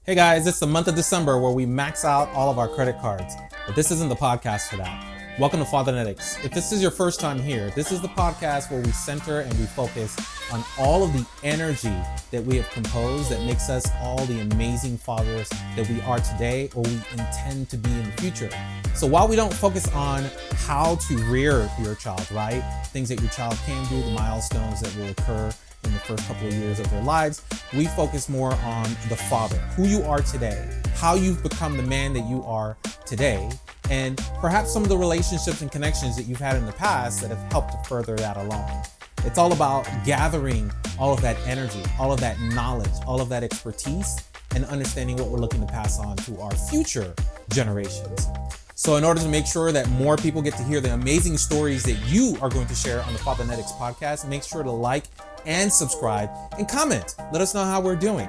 Hey guys, it's the month of December where we max out all of our credit cards, but this isn't the podcast for that. Welcome to Fathernetics. If this is your first time here, this is the podcast where we center and we focus on all of the energy that we have composed that makes us all the amazing fathers that we are today or we intend to be in the future. So while we don't focus on how to rear your child, right? Things that your child can do, the milestones that will occur in the first couple of years of their lives, we focus more on the father, who you are today, how you've become the man that you are today, and perhaps some of the relationships and connections that you've had in the past that have helped to further that along. It's all about gathering all of that energy, all of that knowledge, all of that expertise, and understanding what we're looking to pass on to our future generations. So in order to make sure that more people get to hear the amazing stories that you are going to share on the Fathernetics podcast, make sure to like and subscribe and comment. Let us know how we're doing.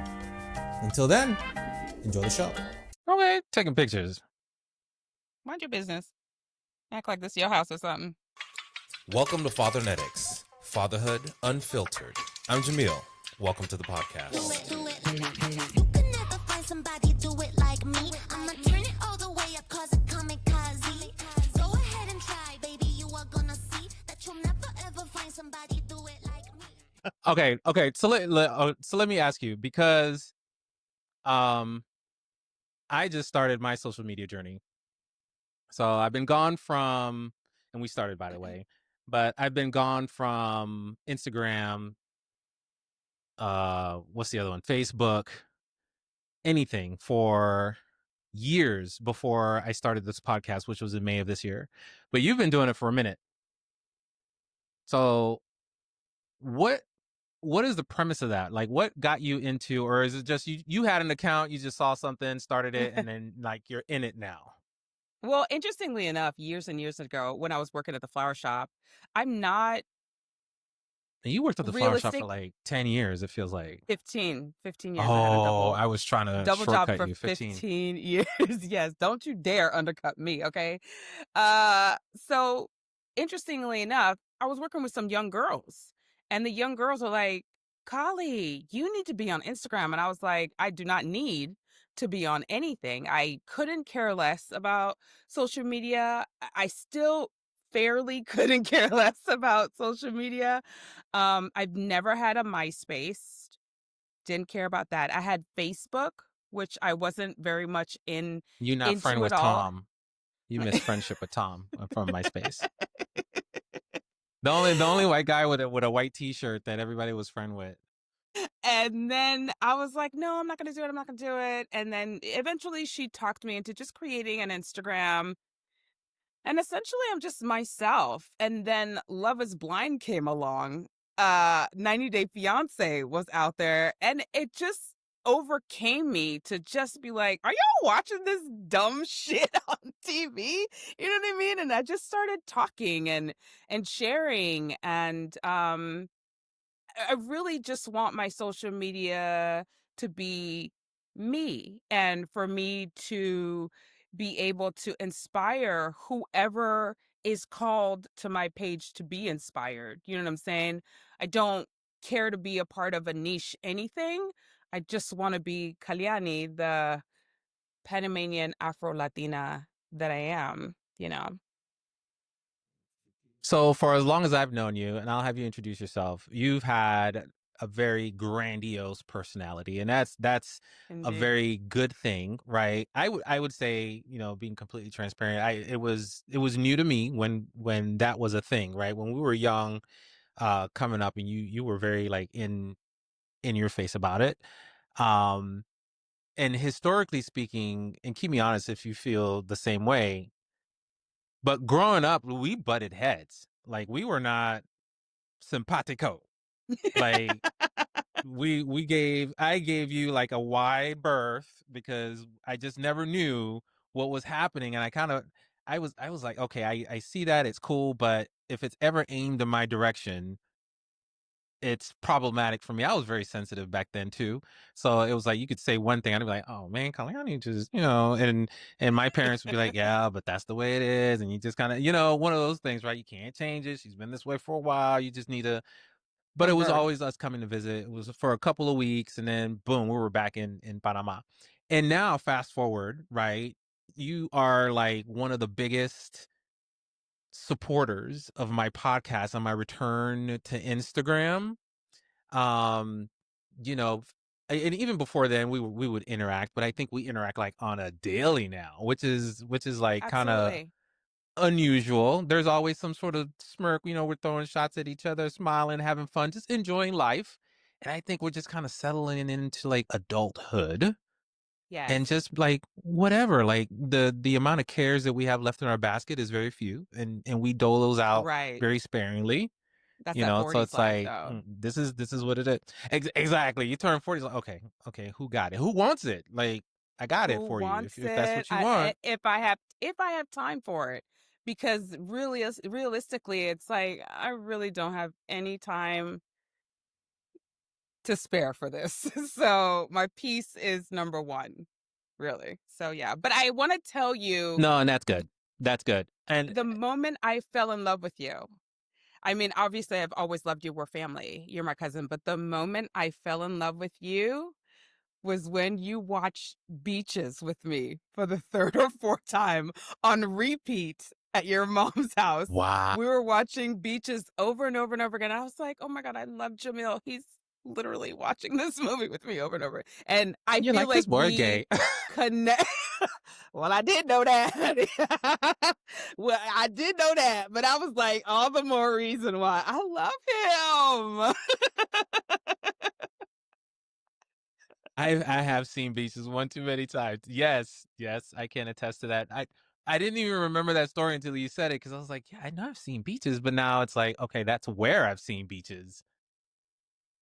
Until then, enjoy the show. Okay, taking pictures. Mind your business. Act like this your house or something. Welcome to Fathernetics, Fatherhood Unfiltered. I'm Jamil. Welcome to the podcast. Do it. You can never find somebody do it like me. I'ma turn it all the way up, cause it kamikaze. Go ahead and try, baby. You are gonna see that you'll never ever find somebody do it like me. Okay. So let me ask you, because I just started my social media journey. So I've been gone from, and we started by the way, but I've been gone from Instagram, what's the other one? Facebook, anything for years before I started this podcast, which was in May of this year. But you've been doing it for a minute. So what is the premise of that? Like, what got you into, or is it just you had an account, you just saw something, started it, and then like you're in it now? Well, interestingly enough, years and years ago, when I was working at the flower shop, I'm not And you worked at the flower shop for realistic. like 10 years, it feels like. 15 years. I had a Oh, I was trying to double job shortcut for you. 15. 15 years. Yes, don't you dare undercut me, okay? So interestingly enough, I was working with some young girls, and the young girls are like, Kali, you need to be on Instagram. And I was like, I do not need to be on anything. I couldn't care less about social media. I still fairly couldn't care less about social media. I've never had a MySpace. Didn't care about that. I had Facebook, which I wasn't very much You're not friend into with at all. Tom. You missed friendship with Tom from MySpace. The only white guy with a white T-shirt that everybody was friend with. And then I was like, no, I'm not going to do it. I'm not going to do it. And then eventually she talked me into just creating an Instagram. And essentially I'm just myself. And then Love is Blind came along. 90 Day Fiance was out there, and it just overcame me to just be like, are y'all watching this dumb shit on TV? You know what I mean? And I just started talking and sharing, and I really just want my social media to be me, and for me to be able to inspire whoever is called to my page to be inspired. You know what I'm saying? I don't care to be a part of a niche anything. I just want to be Kalyani, the Panamanian Afro Latina that I am, you know. So for as long as I've known you, and I'll have you introduce yourself, you've had a very grandiose personality, and that's a Indeed. very good thing, right? I would say, being completely transparent, it was new to me when that was a thing, right? When we were young, coming up, and you were very like in your face about it. Um, and historically speaking, and keep me honest if you feel the same way, but growing up, we butted heads. Like, we were not simpatico. Like, I gave you like a wide berth because I just never knew what was happening. And I was like, okay, I see that, it's cool, but if it's ever aimed in my direction, it's problematic for me. I was very sensitive back then too. So it was like, you could say one thing, I'd be like, oh man, Kalyani just, and my parents would be like, yeah, but that's the way it is. And you just kind of, one of those things, right? You can't change it. She's been this way for a while. You just need to But it from was birth. always us coming to visit. It was for a couple of weeks, and then boom, we were back in Panama. And now, fast forward, right? You are like one of the biggest supporters of my podcast on my return to Instagram. Um, you know, and even before then, we would interact, but I think we interact like on a daily now, which is like kind of Absolutely. unusual. There's always some sort of smirk, we're throwing shots at each other, smiling, having fun, just enjoying life. And I think we're just kind of settling into like adulthood Yes. and just like whatever, like the amount of cares that we have left in our basket is very few, and we dole those out Right. very sparingly. That's that So 40s it's life, like though. this is what it is. Exactly. You turn 40, it's like, okay, who got it? Who wants it? Like, I got it Who for you wants if that's it? what you want. If I have time for it, because really, realistically, it's like I really don't have any time to spare for this. So my peace is number one, really. So yeah, but I want to tell you No, and that's good. That's good. And the moment I fell in love with you. I mean, obviously, I've always loved you. We're family. You're my cousin. But the moment I fell in love with you was when you watched Beaches with me for the third or fourth time on repeat at your mom's house. wow. We were watching Beaches over and over and over again. I was like, oh my God, I love Jamil. He's literally watching this movie with me over and over. And I You're feel like, like this boy we gay. connect. Well, I did know that. Well, I did know that, but I was like, all the more reason why I love him. I have seen Beaches one too many times. Yes, I can attest to that. I didn't even remember that story until you said it, because I was like, yeah, I know I've seen Beaches, but now it's like, okay, that's where I've seen Beaches.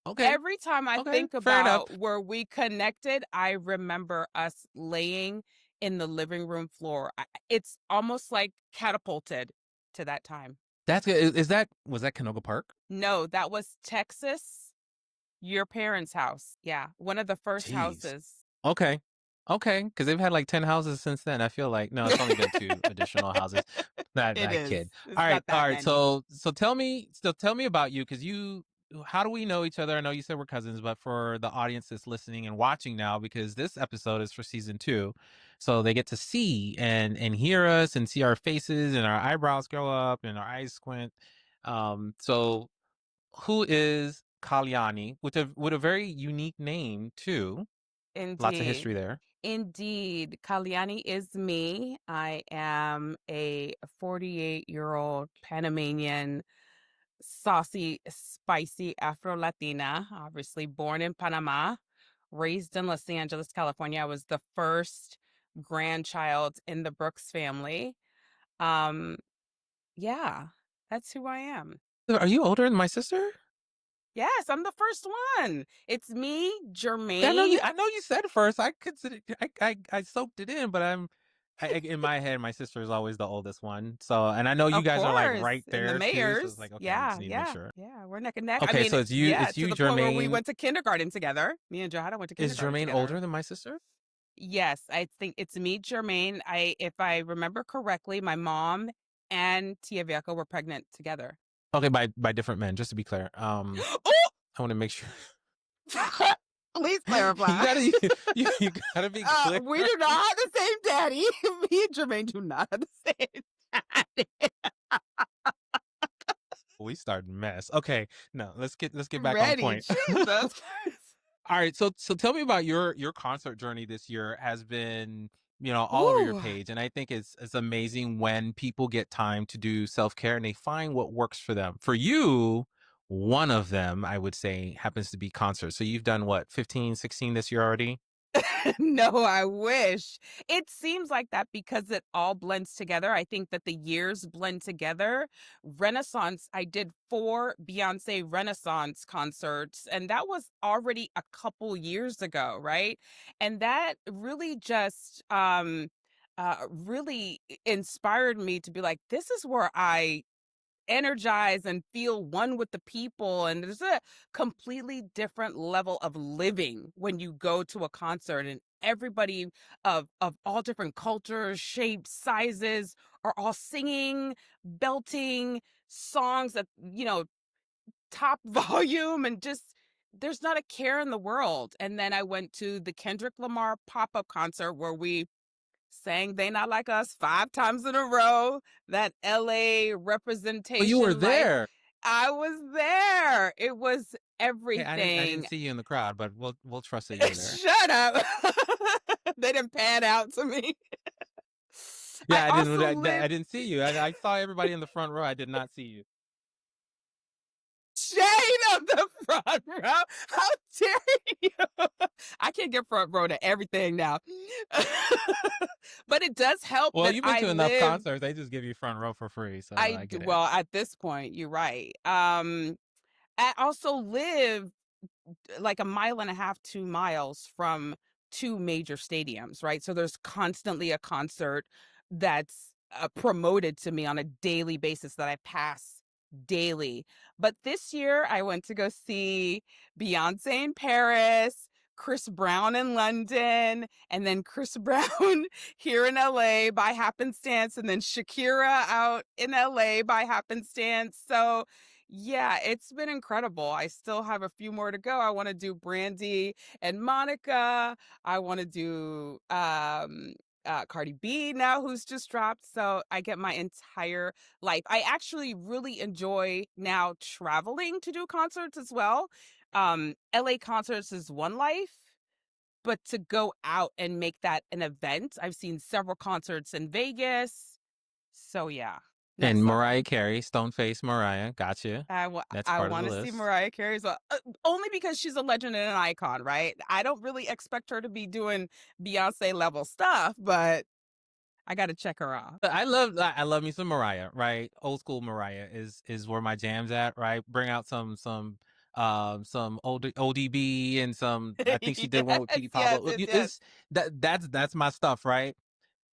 Okay, Every time I okay, think fair enough. about where we connected, I remember us laying in the living room floor. It's almost like catapulted to that time. That's good. Was that Canoga Park? No, that was Texas, your parents' house. Yeah, one of the first Jeez. houses. Okay. Okay. Because they've had like 10 houses since then. I feel like, no, it's only been two additional houses. That It I is. kid. It's All right. not All that right. many. So tell me about you, because how do we know each other? I know you said we're cousins, but for the audience that's listening and watching now, because this episode is for season 2, so they get to see and hear us and see our faces and our eyebrows go up and our eyes squint. So who is Kalyani, with a very unique name too? Lots of Indeed. history there. Indeed. Kalyani is me. I am a 48-year-old Panamanian, saucy, spicy Afro Latina, obviously born in Panama, raised in Los Angeles, California. I was the first grandchild in the Brooks family. Um, yeah, that's who I am. Are you older than my sister? Yes, I'm the first one. It's me, Yeah, Jermaine. I know you said it first. I consider I soaked it in, but in my head, my sister is always the oldest one. So, and I know you Of guys are like course, right and the there too. So it's mayors. like, okay, we Yeah, just need to make yeah, sure. yeah. We're neck and neck. I Okay, mean, so yeah, it's to you, the point where we Jermaine. went to kindergarten together. Me and Johanna went to Is kindergarten Jermaine together. older than my sister? Yes, I think it's me, Jermaine. If I remember correctly, my mom and Tia Viejo were pregnant together. Okay, by different men, just to be clear. Oh, I want to make sure. please clarify. You gotta be clear. We do not have the same daddy. Me and Jermaine do not have the same daddy. We start mess. Okay, no, let's get back on Ready, point. Jesus. All right, so tell me about your concert journey this year. Has been, all over your Ooh. page, and I think it's amazing when people get time to do self-care and they find what works for them. For you, one of them, I would say, happens to be concerts. So you've done what, 15, 16 this year already? No, I wish. It seems like that because it all blends together. I think that the years blend together. Renaissance, I did 4 Beyonce Renaissance concerts, and that was already a couple years ago, right? And that really just really inspired me to be like, this is where I energize and feel one with the people, and there's a completely different level of living when you go to a concert, and everybody of all different cultures, shapes, sizes are all singing, belting songs that top volume and just there's not a care in the world. And then I went to the Kendrick Lamar pop-up concert where we sang They Not Like Us 5 times in a row. That LA Oh, you were representation, like there. I was there. It was Hey, I didn't everything. see you in the crowd, but we'll trust that you were there. Shut up. They didn't pan out to me. I Yeah, also I live didn't see you. I saw everybody in the front row. I did not see you. shade of the front row. How dare you? I can't get front row to everything now. But it does help Well, that you've been I to enough live. concerts. They just give you front row for free, so I get it. Well, at this point, you're right. I also live like a mile and a half, 2 miles from two major stadiums, right? So there's constantly a concert that's promoted to me on a daily basis that I pass daily. But this year I went to go see Beyonce in Paris, Chris Brown in London, and then Chris Brown here in LA by happenstance, and then Shakira out in LA by happenstance. So yeah, it's been incredible. I still have a few more to go. I want to do Brandy and Monica. I want to do Cardi B now, who's just dropped. So I get my entire life. I actually really enjoy now traveling to do concerts as well. LA concerts is one life, but to go out and make that an event, I've seen several concerts in Vegas. So yeah, And next Mariah level. Carey, Stoneface Mariah, gotcha. That's I part of want the to see list. Mariah Carey as well, only because she's a legend and an icon, right? I don't really expect her to be doing Beyonce level stuff, but I got to check her out. I love me some Mariah, right? Old school Mariah is where my jam's at, right? Bring out some old ODB and some. I think she did one with Yes, Petey yes, Pablo. yes, yes. It's that's my stuff, right?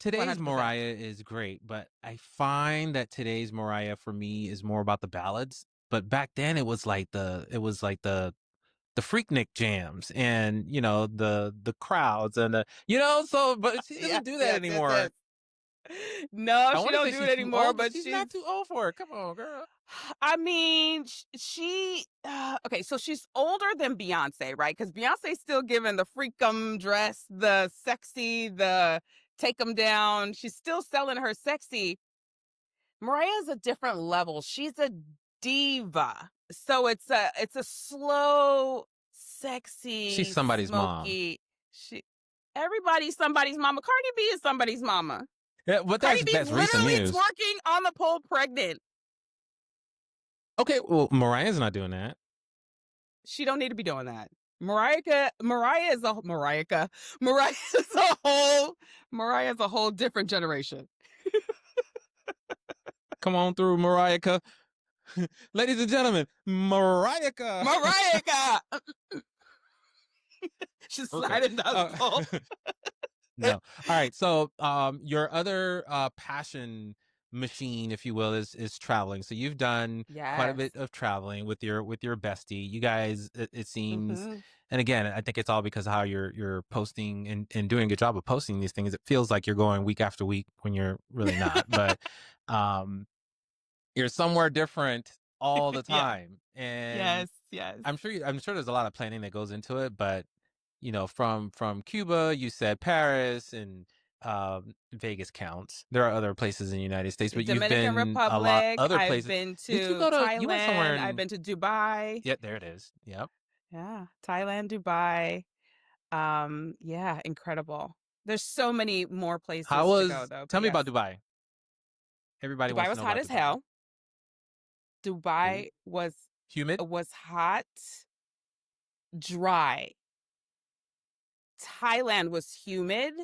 Today's 100%. Mariah is great, but I find that today's Mariah for me is more about the ballads. But back then it was like the Freaknik jams and the crowds and but she Yes, doesn't do that yes, yes, yes. anymore. No, I she want to don't say do it she's too anymore, old, but but she's she's not too old for it. Come on, girl. I mean, she okay, so she's older than Beyonce, right? Because Beyonce's still giving the freakum dress, the sexy, the take them down. She's still selling her sexy. Mariah's a different level. She's a diva. So it's a slow, She's sexy, somebody's mom. smoky. She everybody's somebody's mama. Cardi B is somebody's mama. Yeah, but Cardi that's B's that's recent literally news. twerking on the pole pregnant. Okay, well, Mariah's not doing that. She don't need to be doing that. Mariah is a Mariah is a whole Mariah is a whole different generation. Come on through, Mariah. Ladies and gentlemen, Mariah. Mariah, she's Okay. sliding down the pole. No. All right. So, your other passion machine, if you will, is traveling. So you've done quite a Yes. bit of traveling with your bestie. You guys, it seems, Mm-hmm. and again, I think it's all because of how you're posting and doing a good job of posting these things. It feels like you're going week after week when you're really not, but um, you're somewhere different all the Yeah. time, and Yes. Yes. I'm sure there's a lot of planning that goes into it, but from Cuba, you said Paris and Vegas counts. There are other places in the United States, but you've Dominican been a lot Republic. other I've places. been Did you to you went somewhere Thailand. I've in, been to Dubai. yeah, there it is. Yep. Yeah. Thailand, Dubai. Yeah, incredible. There's so many more places to go though, Tell but me about yes. Dubai. Everybody Dubai wants to was know hot about as Dubai. hell. Ooh. Dubai Humid? was hot, dry. Thailand was humid.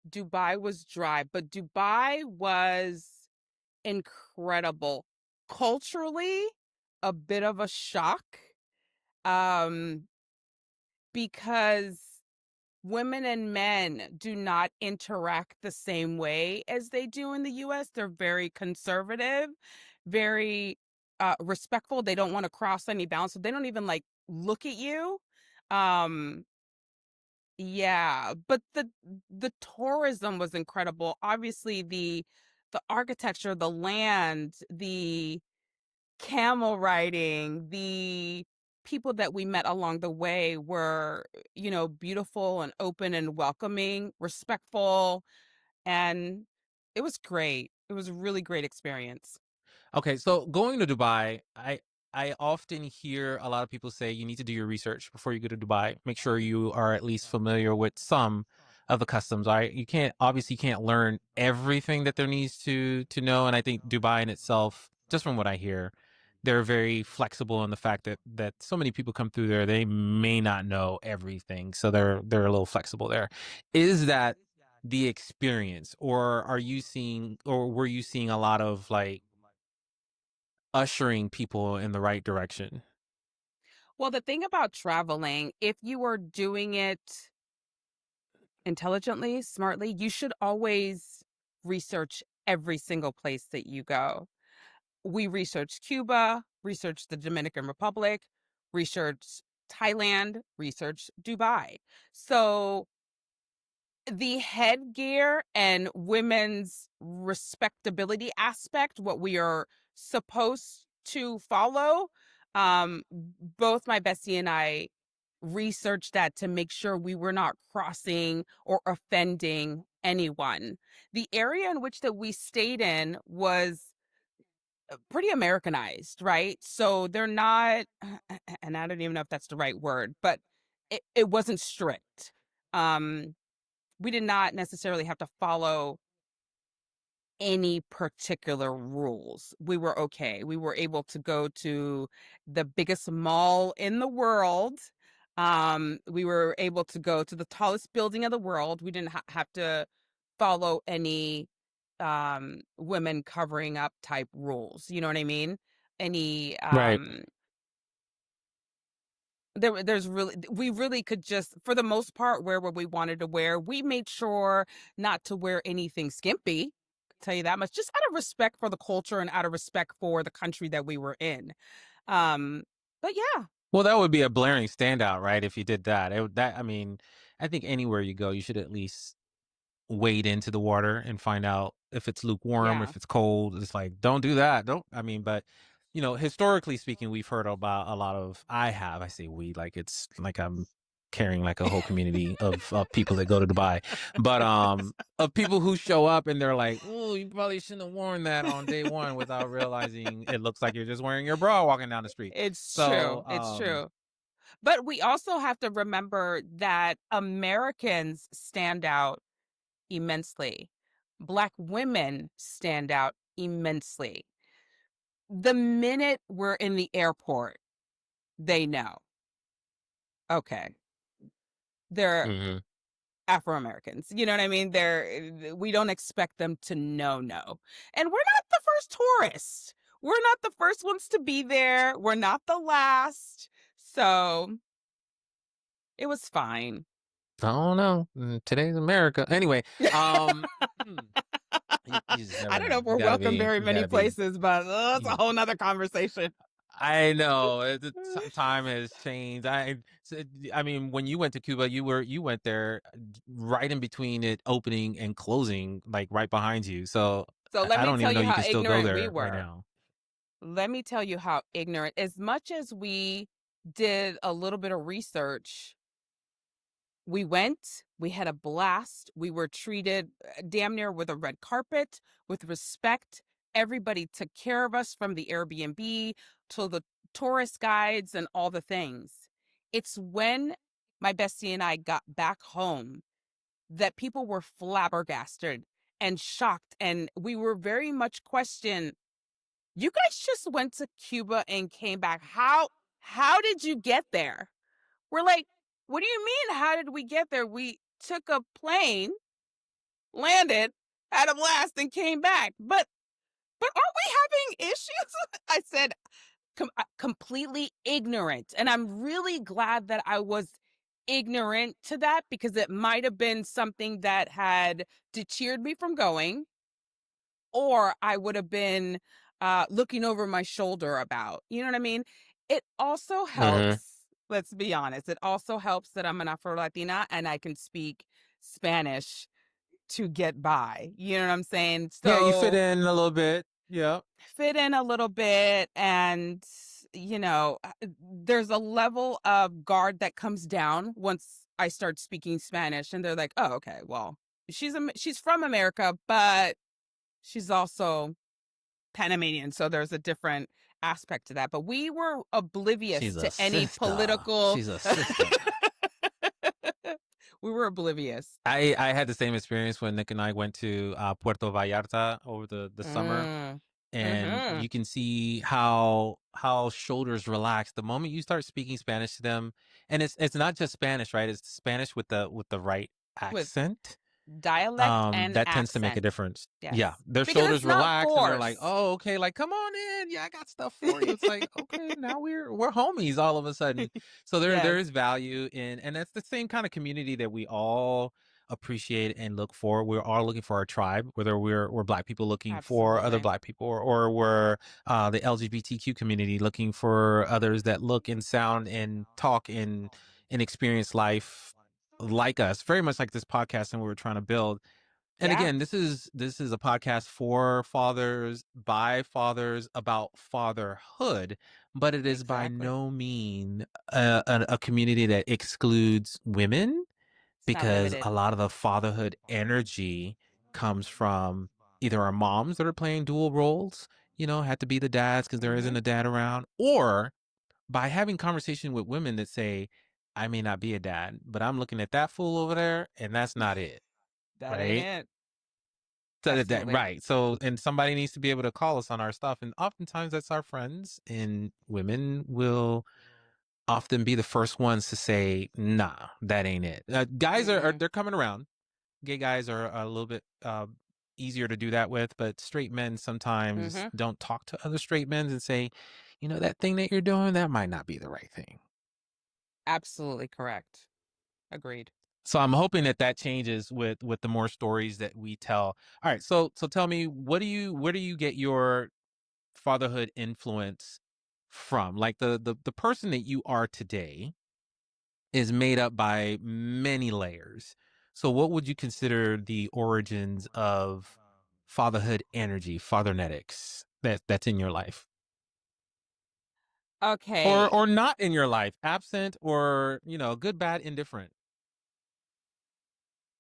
Dubai was dry, but Dubai was incredible. Culturally, a bit of a shock. Um, because women and men do not interact the same way as they do in the US. They're very conservative, very respectful. They don't want to cross any bounds, so they don't even like look at you. Um, yeah, but the tourism was incredible. Obviously, the architecture, the land, camel riding, the people that we met along the way were, beautiful and open and welcoming, respectful, and it was great. It was a really great experience. Okay, so going to Dubai, I often hear a lot of people say you need to do your research before you go to Dubai. Make sure you are at least familiar with some of the customs. You can't obviously can't learn everything that there needs to know. And I think Dubai in itself, just from what I hear, they're very flexible in the fact that so many people come through there, they may not know everything. So they're a little flexible there. Is that the experience, or were you seeing a lot of like ushering people in the right direction? Well, the thing about traveling, if you are doing it intelligently, smartly, you should always research every single place that you go. We researched Cuba, researched the Dominican Republic, researched Thailand, researched Dubai. So the headgear and women's respectability aspect, what we are supposed to follow, both my bestie and I researched that to make sure we were not crossing or offending anyone. The area in which that we stayed in was pretty Americanized, right? So they're not, and I don't even know if that's the right word, but it wasn't strict. Um, we did not necessarily have to follow any particular rules. We were okay. We were able to go to the biggest mall in the world. We were able to go to the tallest building of the world. We didn't have to follow any women covering up type rules. You know what I mean? Any Right. there's really, we really could just, for the most part, wear what we wanted to wear. We made sure not to wear anything skimpy, tell you that much, just out of respect for the culture and out of respect for the country that we were in. um but yeah. Well, that would be a blaring standout, right? If you did that, I mean, I think anywhere you go, you should at least wade into the water and find out if it's lukewarm, Yeah. if it's cold. It's like, don't do that. Don't, I mean, but historically speaking, we've heard about a lot of, I say we, like it's like I'm carrying like a whole community of people that go to Dubai, but of people who show up and they're like, oh, you probably shouldn't have worn that on day one, without realizing it looks like you're just wearing your bra walking down the street. It's true. So It's true. But we also have to remember that Americans stand out immensely. Black women stand out immensely. The minute we're in the airport, they know, okay, they're mhm. Afro-Americans. You know what I mean? We don't expect them to know, no. And we're not the first tourists. We're not the first ones to be there. We're not the last. So it was fine. I don't know. Today's America. Anyway, hmm, you just never I don't know know. if we're welcome very You many gotta be. places, but that's a whole nother conversation. I know time has changed. I mean, when you went to Cuba, you went there right in between it opening and closing, like right behind you. So So let I me don't tell even know you you how can still go ignorant we there right were. now. Let me tell you how ignorant. As much as we did a little bit of research, we went, we had a blast. We were treated damn near with a red carpet, with respect. Everybody took care of us, from the Airbnb to the tourist guides and all the things. It's when my bestie and I got back home that people were flabbergasted and shocked. And we were very much questioned. You guys just went to Cuba and came back. How did you get there? We're like, what do you mean? How did we get there? We took a plane, landed, had a blast, and came back. But aren't we having issues? I said, completely ignorant. And I'm really glad that I was ignorant to that, because it might have been something that had deterred me from going, or I would have been looking over my shoulder about. You know what I mean? It also Hmm. helps, let's be honest, it also helps that I'm an Afro Latina and I can speak Spanish to get by. You know what I'm saying? Yeah, you fit So in a little bit. Yeah. fit in a little bit, and there's a level of guard that comes down once I start speaking Spanish, and they're like, oh, okay, well, she's from America, but she's also Panamanian, so there's a different aspect to that. But we were oblivious She's a to any sister. political. She's a sister. We were oblivious. I had the same experience when Nick and I went to Puerto Vallarta over the summer, and Mm-hmm. you can see how shoulders relax the moment you start speaking Spanish to them. And it's not just Spanish, right? It's Spanish with the right With accent. dialect and That tends to make a accent. difference. Yes. Yeah, their Because shoulders it's not relax and they're like, forced. oh, okay, like come on in, yeah, I got stuff for you. It's like, okay, now we're homies all of a sudden. So there Yes. is value in, and that's the same kind of community that we all appreciate and look for. We're all looking for our tribe, whether we're Black people looking for other Absolutely. Black people, or we're the LGBTQ community looking for others that look and sound and talk and experience life like us, very much like this podcast and what we're trying to build. And Yeah. again, this is a podcast for fathers, by fathers, about fatherhood, but it is by Exactly. no mean a community that excludes women, It's not because limited. a lot of the fatherhood energy comes from either our moms that are playing dual roles, had to be the dads because there isn't Mm-hmm. a dad around, or by having conversation with women that say, I may not be a dad, but I'm looking at that fool over there, and that's not it, That ain't right? it. So Definitely. right. So, and somebody needs to be able to call us on our stuff. And oftentimes that's our friends, and women will often be the first ones to say, nah, that ain't it. Guys are Mm-mm. they're coming around. Gay guys are a little bit easier to do that with, but straight men sometimes Mm-hmm. don't talk to other straight men and say, that thing that you're doing, that might not be the right thing. Absolutely correct. Agreed. So I'm hoping that changes with the more stories that we tell. All right, so tell me, where do you get your fatherhood influence from? Like the person that you are today is made up by many layers. So what would you consider the origins of fatherhood energy, Fathernetics, that's in your life? Okay. Or not in your life, absent, or good, bad, indifferent.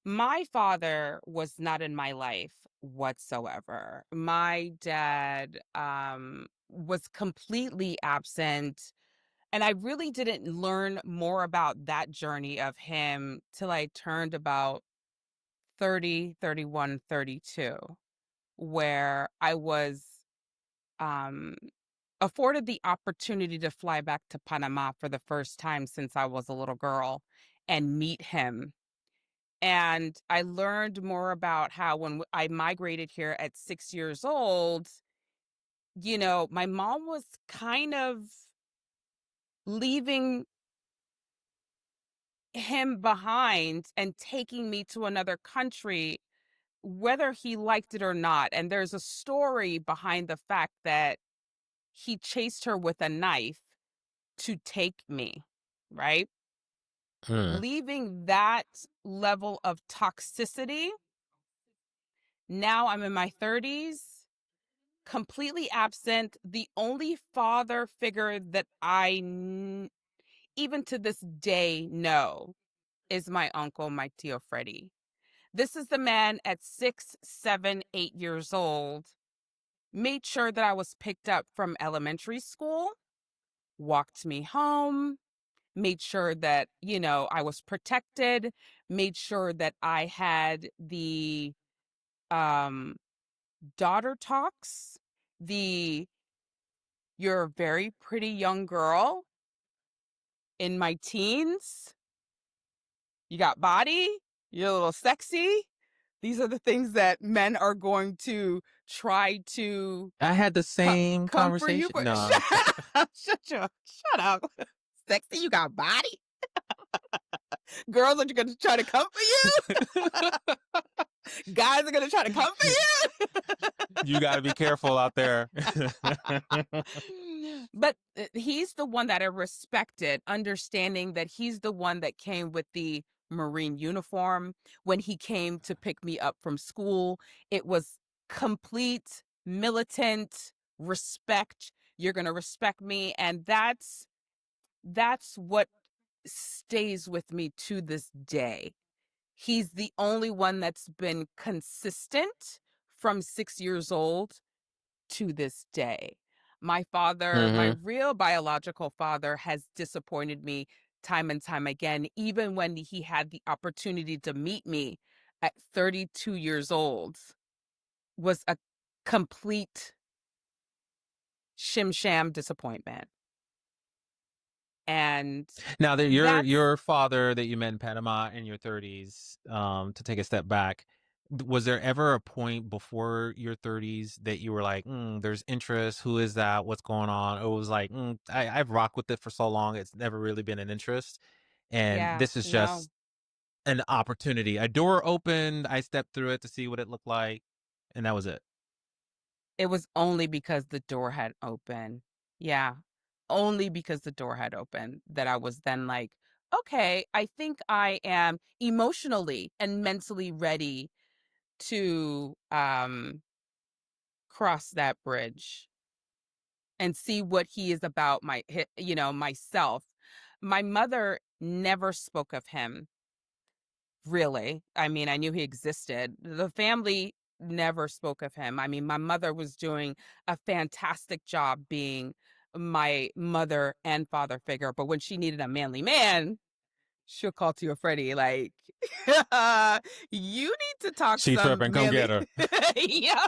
My father was not in my life whatsoever. My dad was completely absent, and I really didn't learn more about that journey of him till I turned about 30, 31, 32, where I was um afforded the opportunity to fly back to Panama for the first time since I was a little girl and meet him. And I learned more about how when I migrated here at 6 years old, my mom was kind of leaving him behind and taking me to another country, whether he liked it or not. And there's a story behind the fact that he chased her with a knife to take me, right? Hmm. Leaving that level of toxicity. Now I'm in my 30s, completely absent. The only father figure that even to this day, know is my uncle, my Tio Freddy. This is the man at 6, 7, 8 years old, made sure that I was picked up from elementary school, walked me home, made sure that, I was protected, made sure that I had the um, daughter talks, the you're a very pretty young girl in my teens, you got body, you're a little sexy. These are the things that men are going to try to I had the same come for you conversation. for. No, I'm just kidding. Shut up. Sexy, you got body. Girls are going to try to come for you. Guys are going to try to come for you. You got to be careful out there. But he's the one that I respected, understanding that he's the one that came with the Marine uniform. When he came to pick me up from school, it was complete militant respect. You're going to respect me. And that's what stays with me to this day. He's the only one that's been consistent from 6 years old to this day. My father, my Mm-hmm. real biological father, has disappointed me time and time again, even when he had the opportunity to meet me at 32 years old, was a complete shim sham disappointment. And Now that that's, your father that you met in Panama in your 30s, to take a step back, was there ever a point before your 30s that you were like, there's interest? Who is that? What's going on? Or it was like, I've rocked with it for so long, it's never really been an interest, and yeah, this is no. just an opportunity. A door opened, I stepped through it to see what it looked like, and that was it. It was only because the door had opened. Yeah. Only because the door had opened that I was then like, okay, I think I am emotionally and mentally ready to cross that bridge and see what he is about, myself. My mother never spoke of him, really. I mean, I knew he existed. The family never spoke of him. I mean, my mother was doing a fantastic job being my mother and father figure, but when she needed a manly man, she'll call to a Freddie like, you need to talk She some tripping, come get manly. her. Yeah.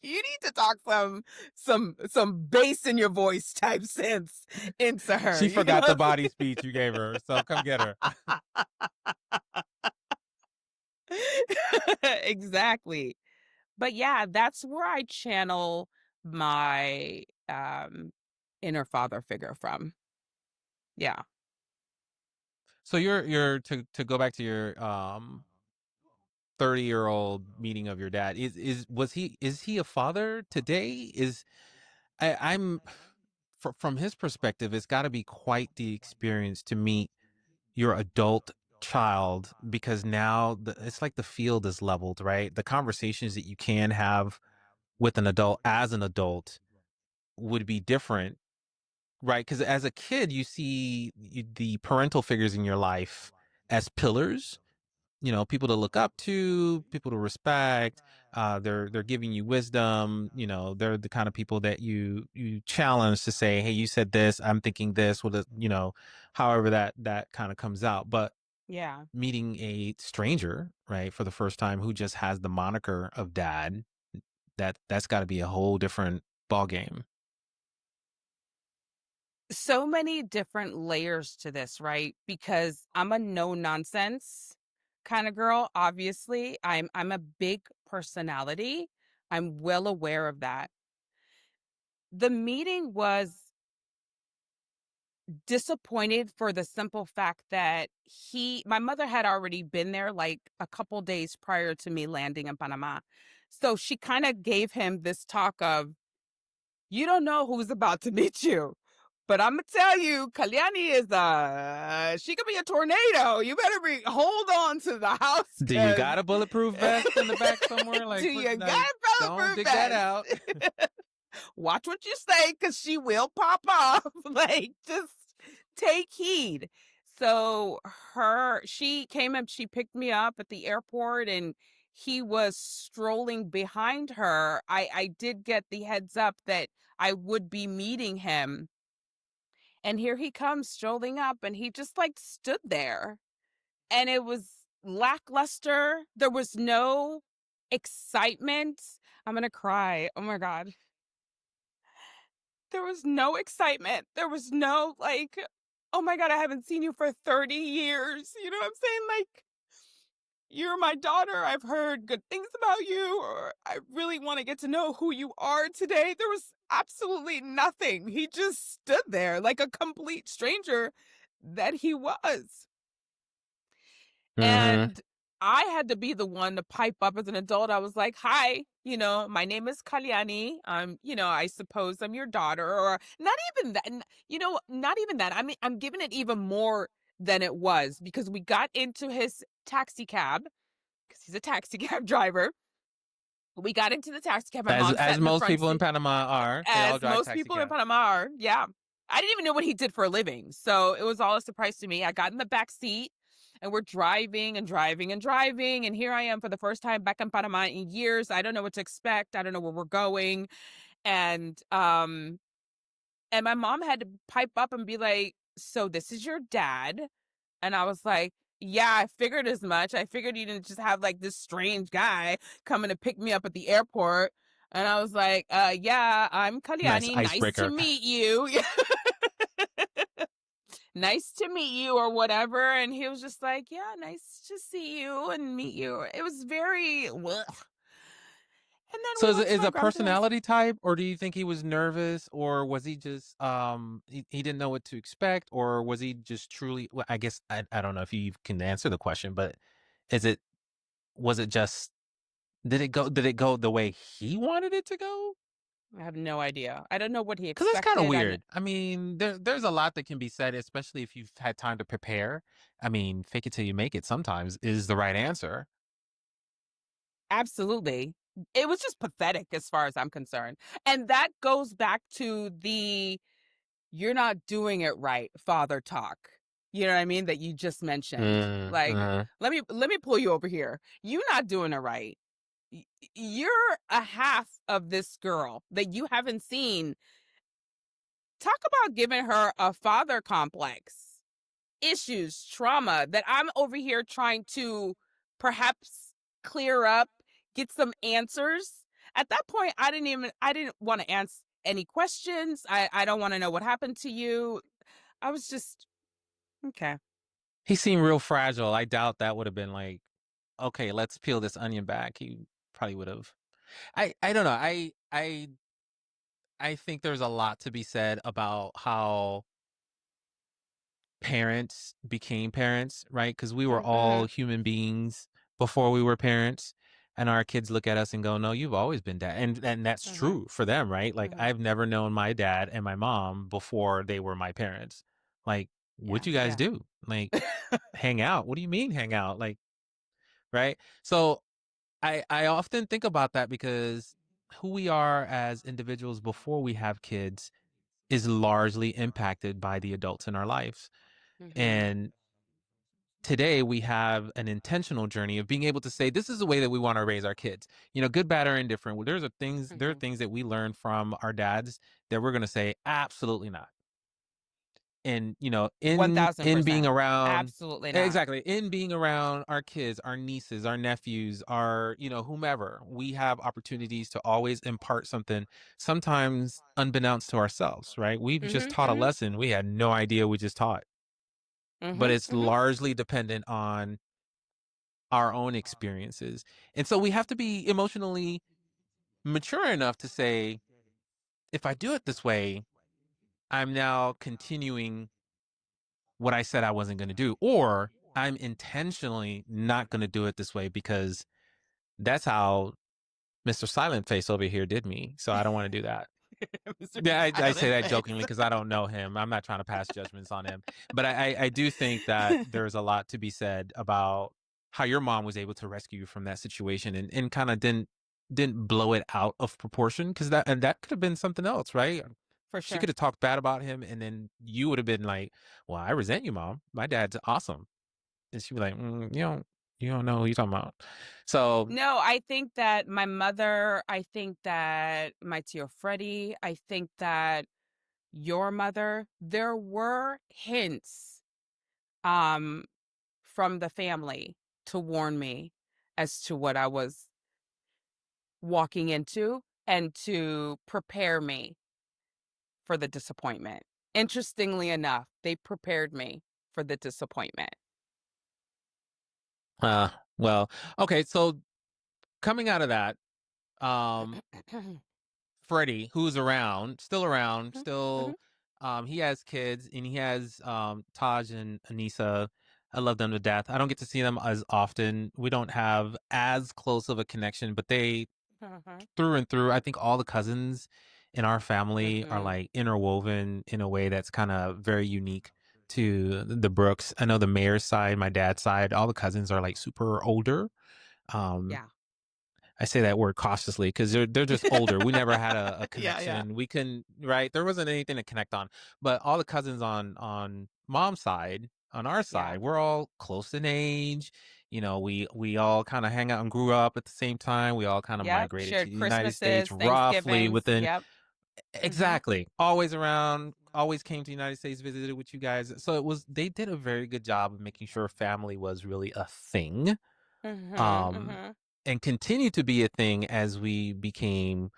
You need to talk some bass in your voice type sense into her. She You know forgot the what body speech you gave her, so come get her. I'm saying? Exactly. But yeah, that's where I channel my inner father figure from. Yeah. So you're to go back to your 30-year-old meeting of your dad. Is he a father today? I'm from his perspective, it's got to be quite the experience to meet your adult child, because now it's like the field is leveled, right? The conversations that you can have with an adult as an adult would be different, right? Because as a kid, you see the parental figures in your life as pillars, people to look up to, people to respect. They're giving you wisdom. They're the kind of people that you challenge to say, hey, you said this, I'm thinking this, with however that kind of comes out. But Yeah. meeting a stranger, right, for the first time, who just has the moniker of dad, that's got to be a whole different ball game. So many different layers to this, right? Because I'm a no nonsense kind of girl. Obviously, I'm a big personality. I'm well aware of that. The meeting was disappointed for the simple fact that my mother had already been there like a couple days prior to me landing in Panama. So she kind of gave him this talk of, you don't know who's about to meet you. But I'm gonna tell you, Kalyani she could be a tornado. You better hold on to the house, Do you cause got a bulletproof vest in the back somewhere? do Like, you got like, a don't bulletproof dig that vest? out. Watch what you say, cause she will pop off. Like, just take heed. So she came up, she picked me up at the airport, and he was strolling behind her. I did get the heads up that I would be meeting him. And here he comes strolling up, and he just like stood there. And it was lackluster. There was no excitement. I'm going to cry. Oh my God. There was no excitement. There was no like, oh my God, I haven't seen you for 30 years. You know what I'm saying? Like, you're my daughter. I've heard good things about you, or I really want to get to know who you are today. There was absolutely nothing. He just stood there like a complete stranger that he was. Mm-hmm. And I had to be the one to pipe up as an adult. I was like, hi, my name is Kalyani. I suppose I'm your daughter, or not even that. Not even that. I mean, I'm giving it even more than it was, because we got into his taxi cab, because he's a taxi cab driver. We got into the taxi cab. My As mom sat in the most front people in seat, Panama are, they all as drive most taxi people in cab. Panama are. Yeah. I didn't even know what he did for a living. So it was all a surprise to me. I got in the back seat and we're driving and driving and driving. And here I am for the first time back in Panama in years. I don't know what to expect. I don't know where we're going. And my mom had to pipe up and be like, "So this is your dad?" And I was like, "Yeah, I figured as much. I figured you didn't just have like this strange guy coming to pick me up at the airport." And I was like, yeah, I'm Nice Kalyani. Nice to icebreaker. meet you. Nice to meet you," or whatever. And he was just like, "Yeah, nice to see you and meet you." It was very, ugh. And then So we is went it to is my a grandparents' personality type, or do you think he was nervous, or was he just he didn't know what to expect, or was he just truly? Well, I guess I don't know if you can answer the question, but is it was it just did it go the way he wanted it to go? I have no idea. I don't know what he Because that's kind of expected. weird. I mean, there's a lot that can be said, especially if you've had time to prepare. I mean, fake it till you make it sometimes is the right answer. Absolutely. It was just pathetic as far as I'm concerned. And that goes back to the "you're not doing it right" father talk. You know what I mean? That you just mentioned. Like, Uh-huh. let me pull you over here. You're not doing it right. You're a half of this girl that you haven't seen. Talk about giving her a father complex, issues, trauma that I'm over here trying to perhaps clear up, get some answers. At that point, I didn't want to answer any questions. I don't want to know what happened to you. I was just, okay. He seemed real fragile. I doubt that would have been like, okay, let's peel this onion back. He probably would have. I don't know. I think there's a lot to be said about how parents became parents, right? Because we were all Mm-hmm. human beings before we were parents. And our kids look at us and go, "No, you've always been dad," and that's Mm-hmm. true for them, right? Like Mm-hmm. I've never known my dad and my mom before they were my parents. Like, Yeah. what'd you guys Yeah. do? Like, hang out? What do you mean hang out? Like, right? So I often think about that because who we are as individuals before we have kids is largely impacted by the adults in our lives. Mm-hmm. And today we have an intentional journey of being able to say this is the way that we want to raise our kids. You know, good, bad, or indifferent. Well, there are Mm-hmm. things that we learn from our dads that we're going to say absolutely not. And you know, in being 1000%. around Absolutely not. exactly in being around our kids, our nieces, our nephews, our whomever, we have opportunities to always impart something, sometimes unbeknownst to ourselves, right? We've just Mm-hmm. taught a Mm-hmm. lesson we had no idea we just taught, but Mm-hmm. it's Mm-hmm. largely dependent on our own experiences. And so we have to be emotionally mature enough to say, if I do it this way, I'm now continuing what I said I wasn't going to do, or I'm intentionally not going to do it this way because that's how Mr. Silent Face over here did me. So I don't want to do that. Mr. Yeah, I say Silent that Face. jokingly because I don't know him. I'm not trying to pass judgments on him. But I do think that there's a lot to be said about how your mom was able to rescue you from that situation and kind of didn't blow it out of proportion because that could have been something else, right? For She sure. could have talked bad about him and then you would have been like, well, I resent you, mom. My dad's awesome. And she'd be like, you don't know who you're talking about. So No, I think that my mother, I think that my Tio Freddie, I think that your mother, there were hints um from the family to warn me as to what I was walking into and to prepare me for the disappointment. Interestingly enough, they prepared me for the disappointment. uh well, okay, so coming out of that, um Freddie, who's around, Mhm, mhm, still, he has kids and he has Taj and Anissa. I love them to death. I don't get to see them as often. We don't have as close of a connection, but they mhm, through and through, I think all the cousins in our family are mhm. like interwoven in a way that's kind of very unique to the Brooks. I know the mayor's side, my dad's side, all the cousins are like super older. Um, Yeah. I say that word cautiously because they're just older. We never had a Yeah, connection. yeah. We couldn't, right? There wasn't anything to connect on. But all the cousins on mom's side, on our Yeah. side, we're all close in age. We all kind of hang out and grew up at the same time. We all kind of Yep. migrated to Shared the United Christmases, States roughly Thanksgivings. within. Yep. Mm-hmm. Exactly. Always around, always came to the United States, visited with you guys. So they did a very good job of making sure family was really a thing. Mm-hmm. Um Mm-hmm. and continued to be a thing as we became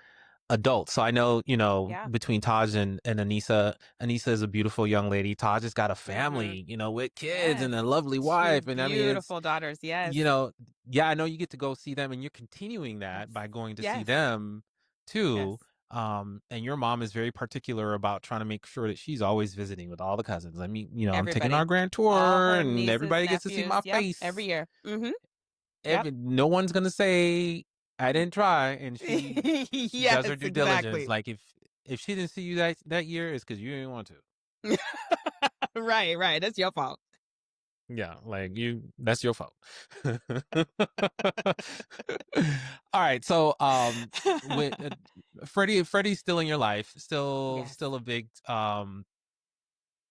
adults. So I know, Yeah. between Taj and Anissa is a beautiful young lady. Taj has got a Mm-hmm. family, with kids Yes. and a lovely Two wife. And I mean, beautiful daughters. Yes. you know, yeah, I know you get to go see them and you're continuing Yes. that by going to see Yes. them Yes. too. And your mom is very particular about trying to make sure that she's always visiting with all the cousins. I mean, I'm taking our Everybody. grand All tour her and nieces, everybody gets to see nephews. my Yep. Every face. year. Mm-hmm. Yep. No one's gonna say I didn't try, and she does her Yes, due diligence. exactly. Like if she didn't see you that year, it's because you didn't want to. Right, right. That's your fault. Yeah, like that's your fault. All right, so with Freddie's still in your life, Yes. still a big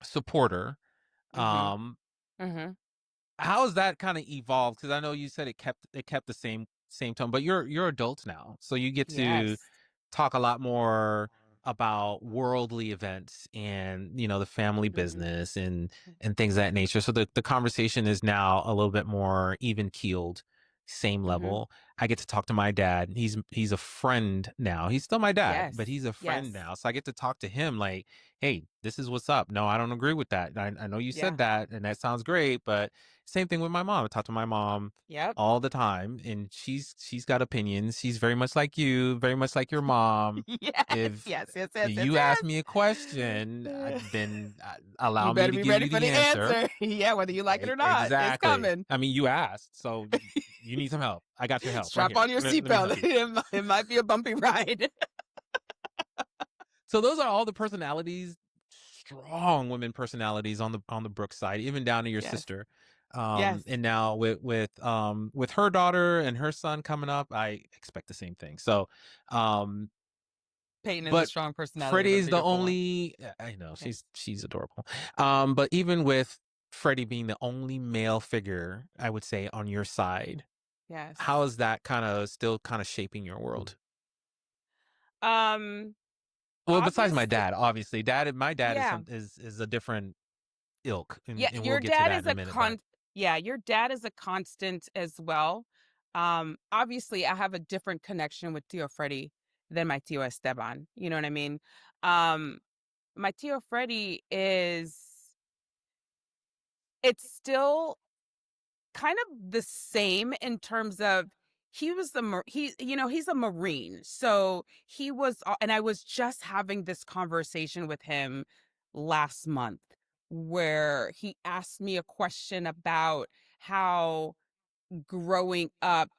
supporter. Mm-hmm. Um, Mm-hmm. how has that kind of evolved? Because I know you said it kept the same tone, but you're adults now, so you get to Yes. talk a lot more about worldly events and the family Mm-hmm. business and things of that nature. So the conversation is now a little bit more even keeled, same Mm-hmm. level. I get to talk to my dad. He's a friend now. He's still my dad, Yes. but he's a Yes. friend now. So I get to talk to him like, hey, this is what's up. No, I don't agree with that. I know you Yeah. said that and that sounds great, but same thing with my mom. I talk to my mom Yep. all the time and she's got opinions. She's very much like you, very much like your mom. Yes. If Yes. Yes. Yes. Yes. you ask me a question, Yes. then You allow me better to be give ready you for the the answer. answer. Yeah, whether you like it or not, it's Exactly. coming. I mean, you asked, so you need some help. I got your help right Strap here. on your Let me help seatbelt. you. It might be a bumpy ride. So those are all the personalities, strong women personalities on the Brooke side, even down to your Yes. sister. Yes. And now with her daughter and her son coming up, I expect the same thing. So, Peyton is a but strong personality. I'm a Freddie is the beautiful one. only. I know Yes. she's adorable. But even with Freddie being the only male figure, I would say on your side, Yes. how is that still kind of shaping your world? Um. Well, besides my Obviously. dad, obviously, my dad Yeah. is a different ilk, Yeah. and we'll Your get to dad that is in a a minute. But Yeah. Your dad is a constant as well. Obviously, I have a different connection with Tio Freddy than my Tio Esteban. You know what I mean? Um. My Tio Freddy is. It's still kind of the same in terms of he was he's a marine, so he was and I was just having this conversation with him last month where he asked me a question about how growing up,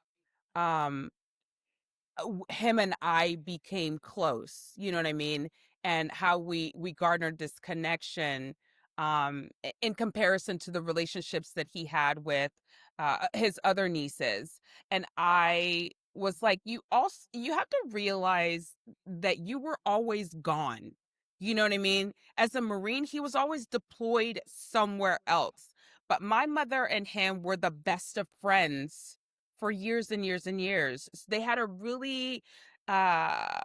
um him and I became close, you know what I mean? And how we garnered this connection, in comparison to the relationships that he had with his other nieces. And I was like, you have to realize that you were always gone. You know what I mean? As a Marine, he was always deployed somewhere else. But my mother and him were the best of friends for years and years and years. They had a really uh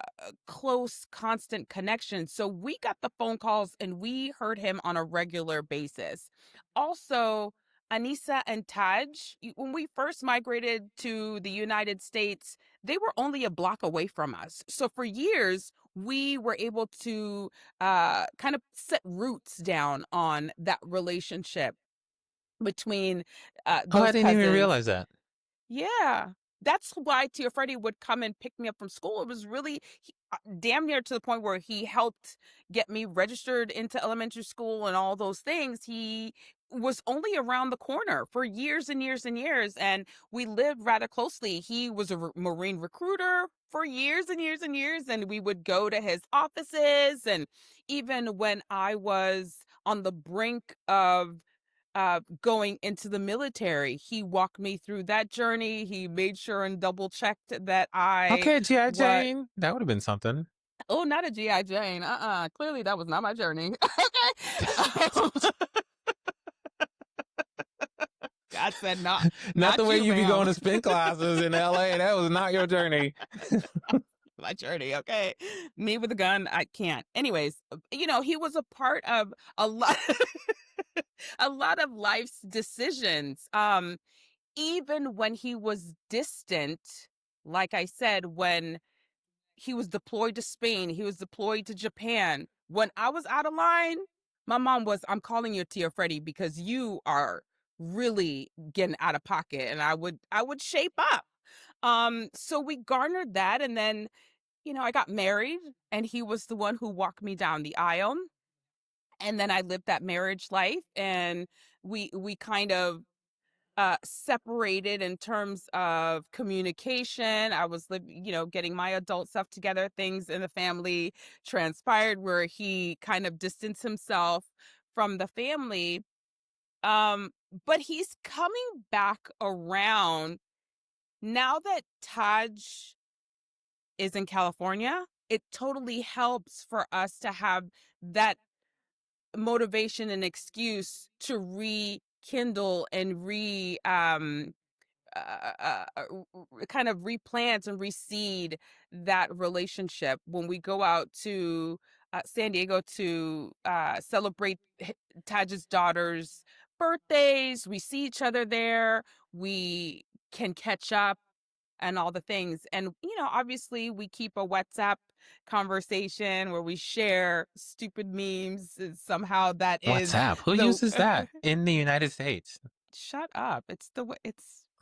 close constant connection, so we got the phone calls and we heard him on a regular basis. Also, Anissa and Taj, when we first migrated to the United States, they were only a block away from us, so for years we were able to kind of set roots down on that relationship between oh, I those didn't even cousins. realize that. Yeah. That's why Tio Freddy would come and pick me up from school. It was really damn near to the point where he helped get me registered into elementary school and all those things. He was only around the corner for years and years and years, and we lived rather closely. He was a Marine recruiter for years and years and years, and we would go to his offices. And even when I was on the brink of going into the military. He walked me through that journey. He made sure and double checked that I Okay, G.I. what Jane. That would have been something. oh, not a GI Jane. Clearly that was not my journey. Okay. God said not Not the way you, you be ma'am. going to spin classes in LA. That was not your journey. My journey, okay? Me with a gun, I can't. Anyways, he was a part of a lot a lot of life's decisions. Even when he was distant, like I said, when he was deployed to Spain, he was deployed to Japan. When I was out of line, my mom was, I'm calling you Tia Freddie because you are really getting out of pocket. And I would shape up. So we garnered that, and then, I got married, and he was the one who walked me down the aisle. And then I lived that marriage life, and we kind of separated in terms of communication. I was living, getting my adult stuff together. Things in the family transpired where he kind of distanced himself from the family. But he's coming back around now that Taj is in California. It totally helps for us to have that motivation and excuse to rekindle and kind of replant and reseed that relationship when we go out to San Diego to celebrate Taj's daughter's birthdays. We see each other there. We can catch up and all the things. And, obviously we keep a WhatsApp conversation where we share stupid memes. And somehow that is WhatsApp. Who the uses that in the United States? shut up. It's the way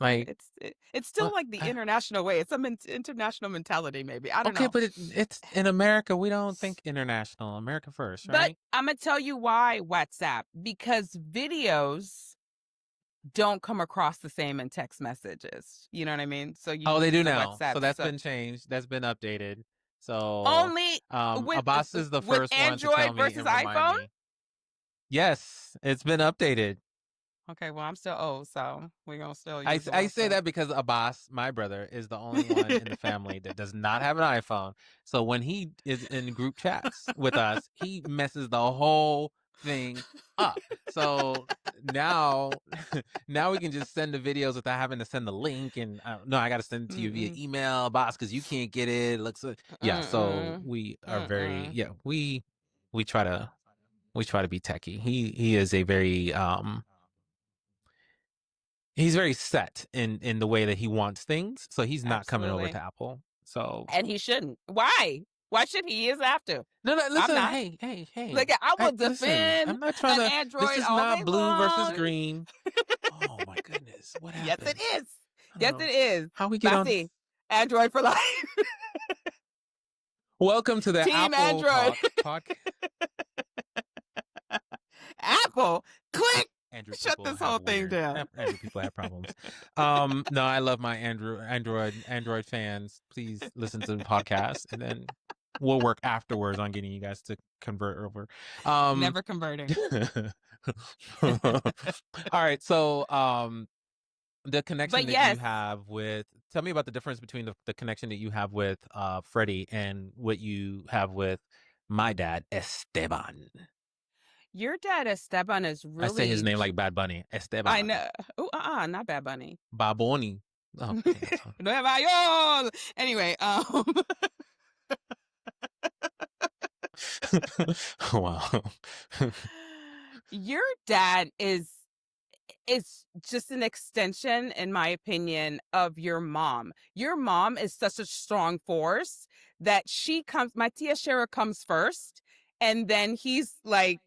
Like, it's still like the international way. It's some international mentality, maybe. I don't okay, know. but it's in America. We don't think international. America first, But right? I'm gonna tell you why WhatsApp, because videos don't come across the same in text messages. You know what I mean? So you Oh, they use do the now. WhatsApp. So that's So been changed. That's been updated. So, only with Abbas is the with first one to tell Android me versus and remind iPhone. me. Yes, it's been updated. Okay, well, I'm still old, so we're gonna still I, use the I say WhatsApp. that because Abbas, my brother, is the only one in the family that does not have an iPhone. So when he is in group chats with us, he messes the whole thing up. So now, now we can just send the videos without having to send the link. And no, I got to send it to you via email, Abbas, because you can't get it. It looks, yeah. So we are very, yeah. We try to be techie. He is a very he's very set in the way that he wants things, so he's not coming over Absolutely. to Apple. So And he shouldn't. Why? Why should he? He is after. no, I'm listen, not. hey. Like, I will Listen, defend I'm not trying an to. This Android is all day not blue versus long. green. Oh my goodness, what Yes, it happened? is. I don't Yes, know it is. how we get on. Basi, Android for life. Welcome to the Team Apple Android. Talk podcast. Apple, click. Andrew Shut people this have whole thing weird. down. Andrew people have problems. No, I love my Android fans. Please listen to the podcast, and then we'll work afterwards on getting you guys to convert over. Never converting. All right, so the connection But that yes, you have with, tell me about the difference between the connection that you have with Freddie and what you have with my dad, Esteban. your dad Esteban is really. I say his name like Bad Bunny, Esteban. I know. Oh, not Bad Bunny. Baboni. Oh, okay, Nueva York. Anyway, wow. your dad is just an extension, in my opinion, of your mom. Your mom is such a strong force that my tia Shara comes first, and then he's like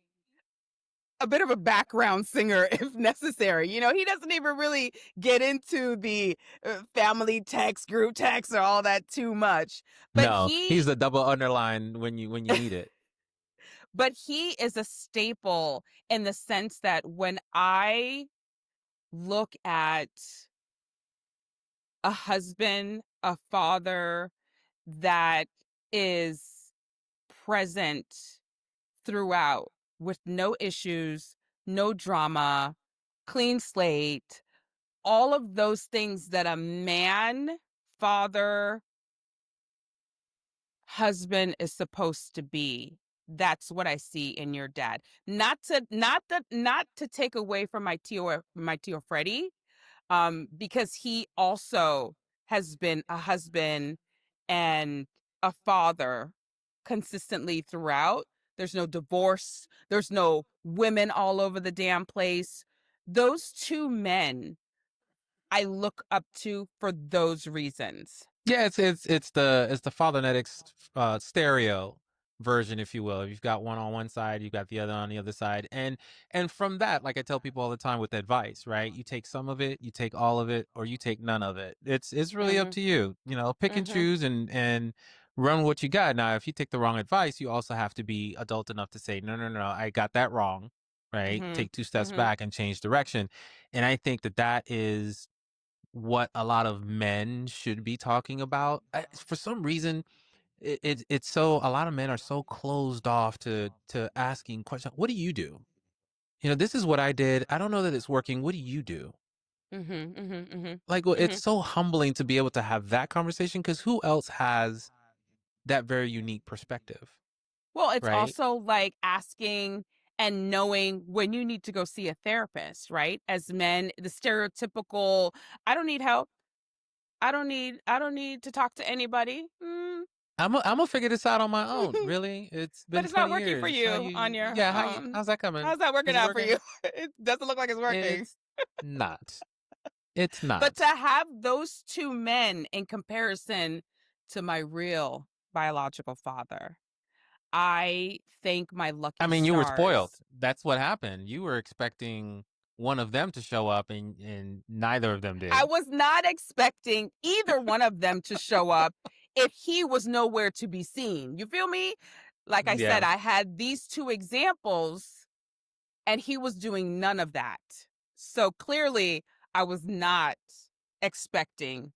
a bit of a background singer if necessary. He doesn't even really get into the family text, group text, or all that too much. But No, he's a double underline when you need it. But he is a staple in the sense that when I look at a husband, a father that is present throughout with no issues, no drama, clean slate, all of those things that a man, father, husband is supposed to be. That's what I see in your dad. Not to take away from my Tio Freddie, because he also has been a husband and a father consistently throughout. There's no divorce. There's no women all over the damn place. Those two men I look up to for those reasons. Yeah, it's the Fathernetics stereo version, if you will. You've got one on one side, you've got the other on the other side, and from that, like I tell people all the time with advice, right? You take some of it, you take all of it, or you take none of it. It's really up Mhm. to you. You know, pick and Mhm. choose and run what you got. Now, if you take the wrong advice, you also have to be adult enough to say, no, no, no, I got that wrong, right? Mhm. Take two steps Mhm. back and change direction. And I think that that is what a lot of men should be talking about. For some reason, it's so a lot of men are so closed off to asking questions. What do you do? You know, this is what I did. I don't know that it's working. What do you do? Mhm. Mhm. Mhm. Like, well, it's Mhm. so humbling to be able to have that conversation because who else has that very unique perspective, Well, it's right? also like asking and knowing when you need to go see a therapist, right? As men, the stereotypical, I don't need help. I don't need to talk to anybody. I'm gonna figure this out on my own. Really, it's But been it's not 20 working for years. How you on you? your Yeah, how's that coming? how's that working Is it out for working? you? It doesn't look like it's working. It's not. It's But to not. have those two men in comparison to my real biological father, I thank my I lucky mean, you were spoiled. stars. That's what happened. You were expecting one of them to show up, and neither of them I did. was not expecting either one of them to show up if he was nowhere to be seen. You feel me? Like I said, Yeah. I had these two examples and he was doing none of that. So clearly, I was not expecting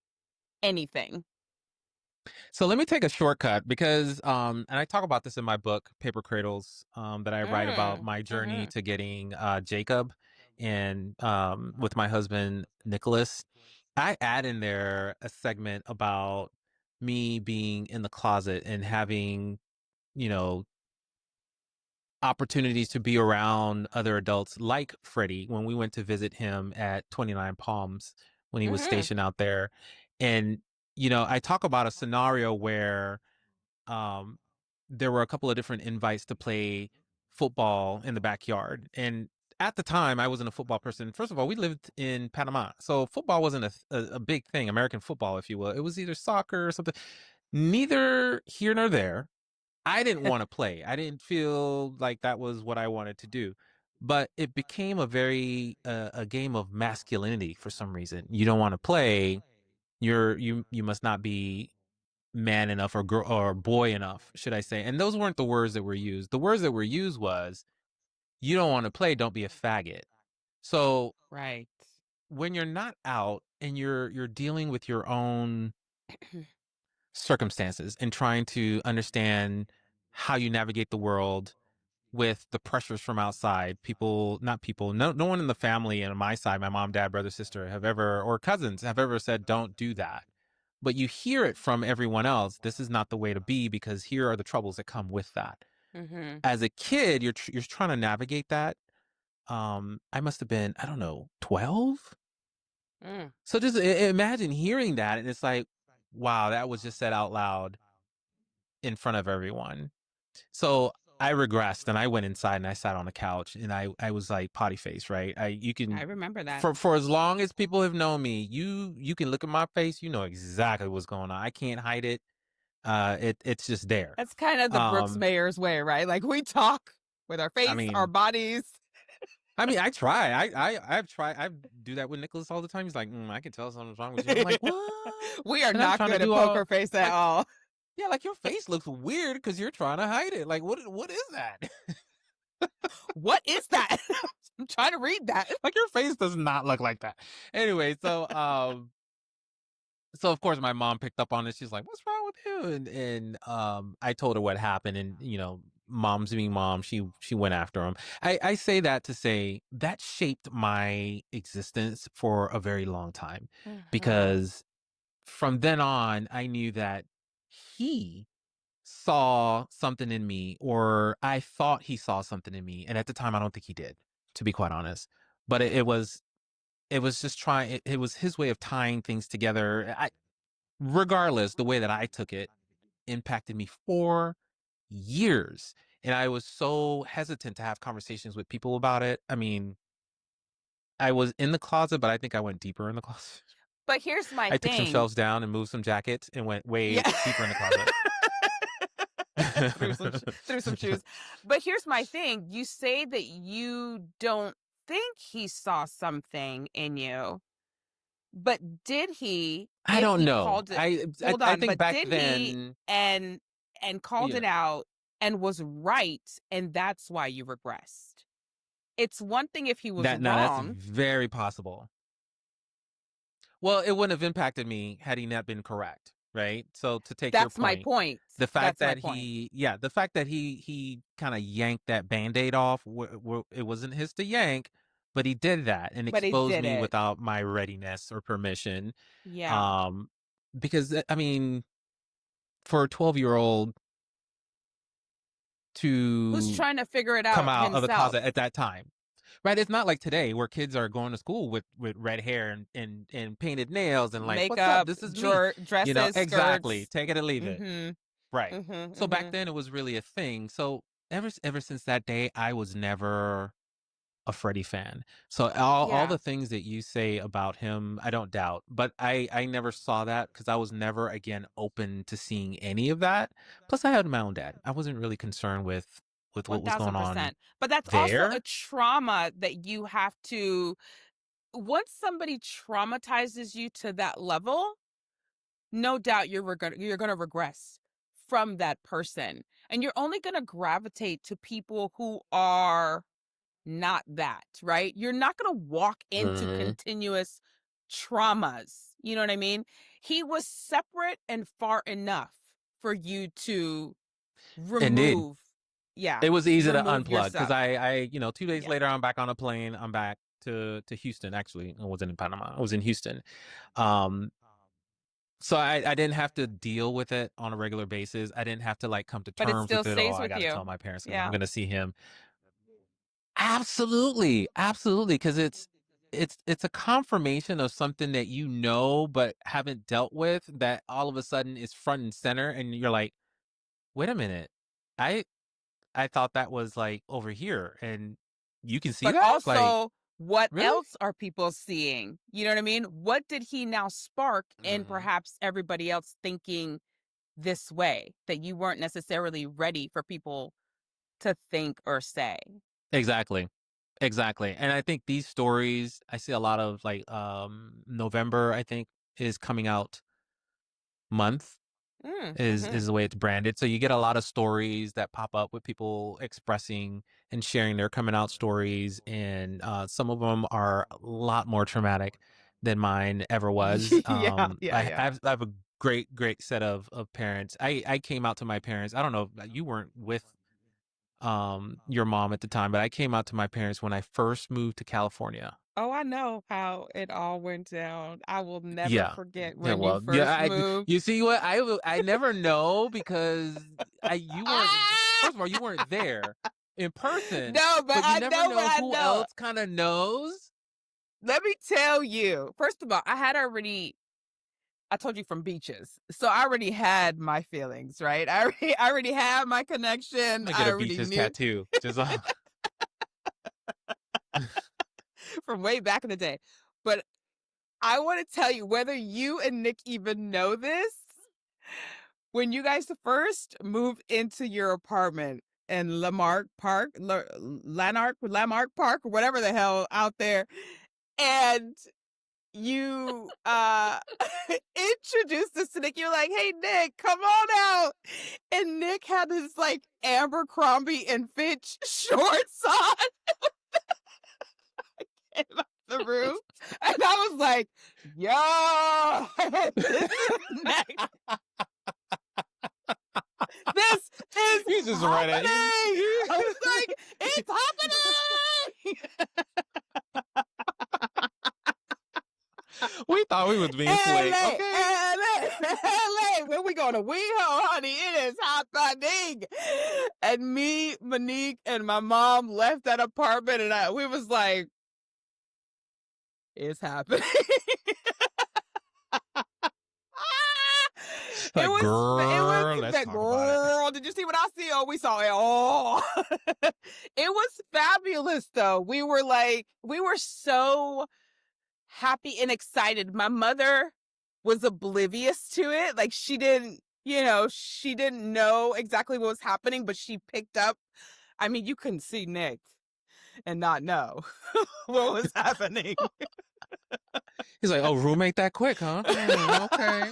anything. So let me take a shortcut because, and I talk about this in my book, Paper Cradles, that I write about my journey Mm-hmm. to getting Jacob, and with my husband Nicholas. I add in there a segment about me being in the closet and having, you know, opportunities to be around other adults like Freddie when we went to visit him at 29 Palms when he was Mm-hmm. stationed out there. And, you know, I talk about a scenario where um, there were a couple of different invites to play football in the backyard. And at the time, I wasn't a football person. First of all, we lived in Panama. So football wasn't a big thing, American football, if you will. It was either soccer or something. Neither here nor there. I didn't want to play. I didn't feel like that was what I wanted to do. But it became a very a game of masculinity for some reason. You don't want to play. You must not be man enough or girl or boy enough, should I say? And those weren't the words that were used. The words that were used was you don't want to play. Don't be a faggot. So Right. when you're not out and you're dealing with your own circumstances and trying to understand how you navigate the world with the pressures from outside. People, not people, no one in the family and on my side, my mom, dad, brother, sister have ever, or cousins have ever said, don't do that. But you hear it from everyone else. This is not the way to be because here are the troubles that come with that. Mm-hmm. As a kid, you're trying to navigate that. I must have been, I don't know, 12. Mm. So just imagine hearing that. And it's like, wow, that was just said out loud in front of everyone. So I regressed and I went inside and I sat on the couch and I was like potty face, right? You I can remember that. for as long as people have known me, you can look at my face, you know exactly what's going on. I can't hide it. It's just there. That's kind of the Brooks Um, Mayers way, right? Like we talk with our I face, our mean, bodies. I try. I've tried. I do that with Nicholas all the time. He's like, I can tell something's wrong with you. I'm like, what? We are And I'm not trying to good at do all poker face at like, all. yeah, like your face looks weird because you're trying to hide it. Like, what is that? What is that? I'm trying to read that. Like your face does not look like that. Anyway, so of course my mom picked up on it. She's like, "What's wrong with you?" And I told her what happened, and you know, mom's being mom, she went after him. I say that to say that shaped my existence for a very long time, because from then on, I knew that he saw something in me, or I thought he saw something in me. And at the time, I don't think he did, to be quite honest. But it was just trying, it was his way of tying things together. Regardless, the way that I took it impacted me for years. And I was so hesitant to have conversations with people about it. I mean, I was in the closet, but I think I went deeper in the closet. But here's my I took some thing. shelves down and moved some jackets and went way deeper in the closet. threw some shoes. But here's my thing. You say that you don't think he saw something in you, but did he? I if don't he know. called it, hold I on, think but back did he then, and called yeah, it out and was right, and that's why you regressed? It's one thing if he was that's wrong. very possible. Well, it wouldn't have impacted me had he not been correct, right? So to take your That's my point, point. the fact That's my that point. the fact that he kind of yanked that Band-Aid off, it wasn't his to yank, but he did that and But he exposed did me it. without my readiness or permission. Yeah. Because I mean, for a 12-year-old Who's to trying to figure it come out out of the himself? closet at that time, right? It's not like today where kids are going to school with red hair and painted nails and like, what's up? Makeup, This is me. dresses, Exactly. skirts. Take it or leave it. Mm-hmm. Right. Mm-hmm. So back Mm-hmm. then it was really a thing. So ever since that day, I was never a Freddie fan. So all Yeah. the things that you say about him, I don't doubt, but I never saw that because I was never again open to seeing any of that. Plus I had my own dad. I wasn't really concerned with what was going on 1000%. But that's also a there. trauma that you have to, once somebody traumatizes you to that level, no doubt you're going to regress from that person. And you're only going to gravitate to people who are not that, right? You're not going to walk into Mhm. continuous traumas. You know what I mean? He was separate and far enough for you to Indeed. remove, It was easy to remove unplug because yourself. I 2 days Yeah. later I'm back on a plane. I'm back to Houston. Actually, I wasn't in Panama. I was in Houston. Um, so I didn't have to deal with it on a regular basis. I didn't have to like come to But it terms still with it. Oh, stays I with got to tell you. my parents because I'm Yeah. going to see him. Absolutely, absolutely, because it's a confirmation of something that you know but haven't dealt with that all of a sudden is front and center, and you're like, wait a minute, I I thought that was like over here, and you can see But that, like, also, what really? else are people seeing? You know what I mean? What did he now spark in Mhm. perhaps everybody else thinking this way that you weren't necessarily ready for people to think or say? Exactly. Exactly. And I think these stories, I see a lot of like November, I think, is coming out month Mm-hmm. is the way it's branded. So you get a lot of stories that pop up with people expressing and sharing their coming out stories, and some of them are a lot more traumatic than mine ever was. Yeah, yeah, yeah. I have a great set of parents. I came out to my parents. I don't know, you weren't with your mom at the time, but I came out to my parents when I first moved to California. Oh, I know how it all went down. I will never Yeah. forget Yeah, when you well, yeah, first moved. you see what I never know because you weren't, first of all, you weren't there in person, No, but but you I never know, but know I who know. else kind of knows. Let me tell you. First of all, I told you from beaches. So I already had my feelings, right? I already had my I'm connection. gonna get I a already beaches knew tattoo. Just from way back in the day. But I want to tell you, whether you and Nick even know this, when you guys first moved into your apartment in Lanark Park, or whatever the hell out there, and you introduced us to Nick, you're like, hey Nick, come on out. And Nick had his like Abercrombie and Fitch shorts on in the room. And I was like, yo, this is next. This is you just happening. thought we was being slick. LA, Okay. LA, when we going to WeHo, honey, it is happening. And me, Monique, and my mom left that apartment, and we was like, it's happening. Like, it girl, was let's that talk about it. girl. Did you see what I see? Oh, we saw it all. It was fabulous, though. We were so happy and excited. My mother was oblivious to it. Like she didn't know exactly what was happening, but she picked up. I mean, you couldn't see Nick and not know what was happening. He's like, oh, roommate that quick, huh? Okay.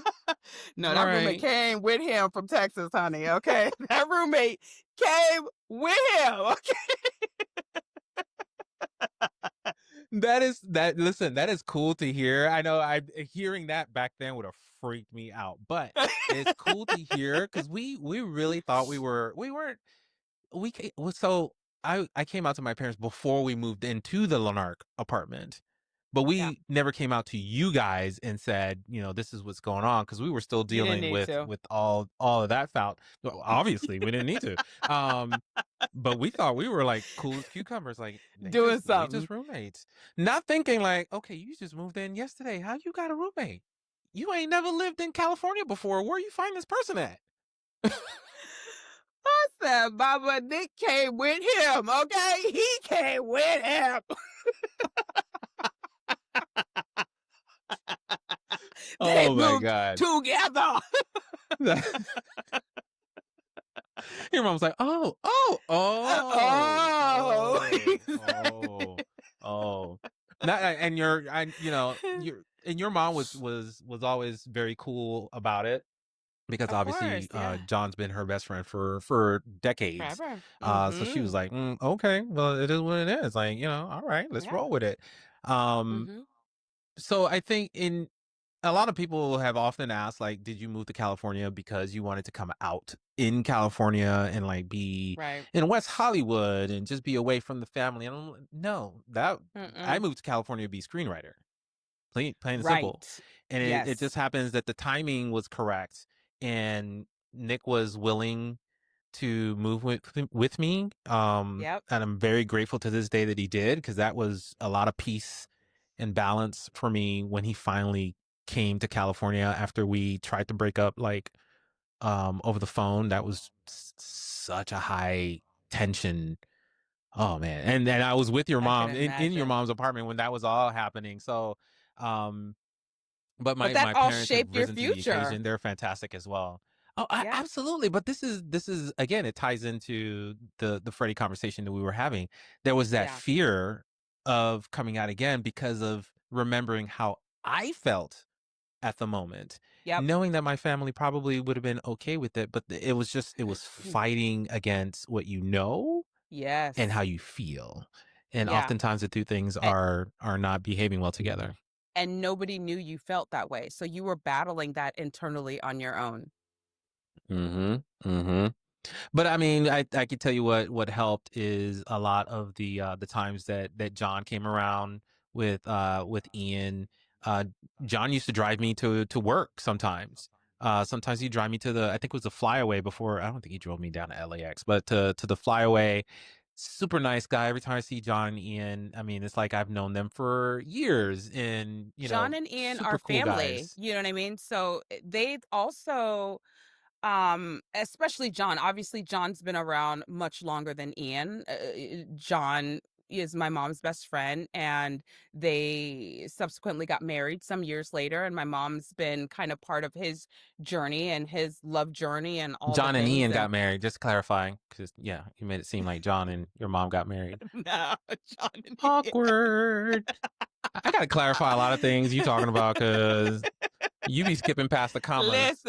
No, All that roommate right. came with him from Texas, honey. Okay. That roommate came with him. Okay. Listen, that is cool to hear. I know hearing that back then would have freaked me out, but it's cool to hear because we really thought so I came out to my parents before we moved into the Lanark apartment. But we Yeah. never came out to you guys and said, this is what's going on, because we were still You didn't dealing need to. with all of that foul. Well, obviously, we didn't need to. But we thought we were like cool as cucumbers, like Doing we something. just roommates, not thinking like, okay, you just moved in yesterday. How you got a roommate? You ain't never lived in California before. Where you find this person at? I said, Baba, Nick came with him, okay? He came with him. They Oh my moved God. together. Your mom's like, oh. And your mom was always very cool about it, because Of obviously course, yeah. John's been her best friend for decades. Forever. So she was like, okay, well, it is what it is. Like, all right, let's Yeah. roll with it. So I think a lot of people have often asked, like, did you move to California because you wanted to come out in California and like be Right. in West Hollywood and just be away from the family? And no, that I moved to California to be screenwriter, plain and simple. And it just happens that the timing was correct, and Nick was willing to move with me. And I'm very grateful to this day that he did, because that was a lot of peace and balance for me when he finally came to California after we tried to break up, like over the phone. That was such a high tension. Oh man. And I was with your mom in your mom's apartment when that was all happening. So but that my all parents have shaped your risen to the future. occasion. They're fantastic as well. Oh, absolutely. But this is again, it ties into the Freddie conversation that we were having. There was that fear of coming out again because of remembering how I felt at the moment, knowing that my family probably would have been okay with it, but it was fighting against what and how you feel. And oftentimes the two things are not behaving well together. And nobody knew you felt that way. So you were battling that internally on your own. But I mean, I could tell you what helped is a lot of the times that John came around with Ian. John used to drive me to work sometimes. Sometimes he'd drive me to I think it was the Flyaway before. I don't think he drove me down to LAX, but to the Flyaway. Super nice guy. Every time I see John and Ian, I mean, it's like I've known them for years, and John and Ian super are cool family. guys. You know what I mean? So they've also, especially John. Obviously, John's been around much longer than Ian. John is my mom's best friend, and they subsequently got married some years later, and my mom's been kind of part of his journey and his love journey and all John the and things. Ian got married, just clarifying, because you made it seem like John and your mom got married. No, John and Awkward. I gotta clarify a lot of things you talking about, because you be skipping past the commas.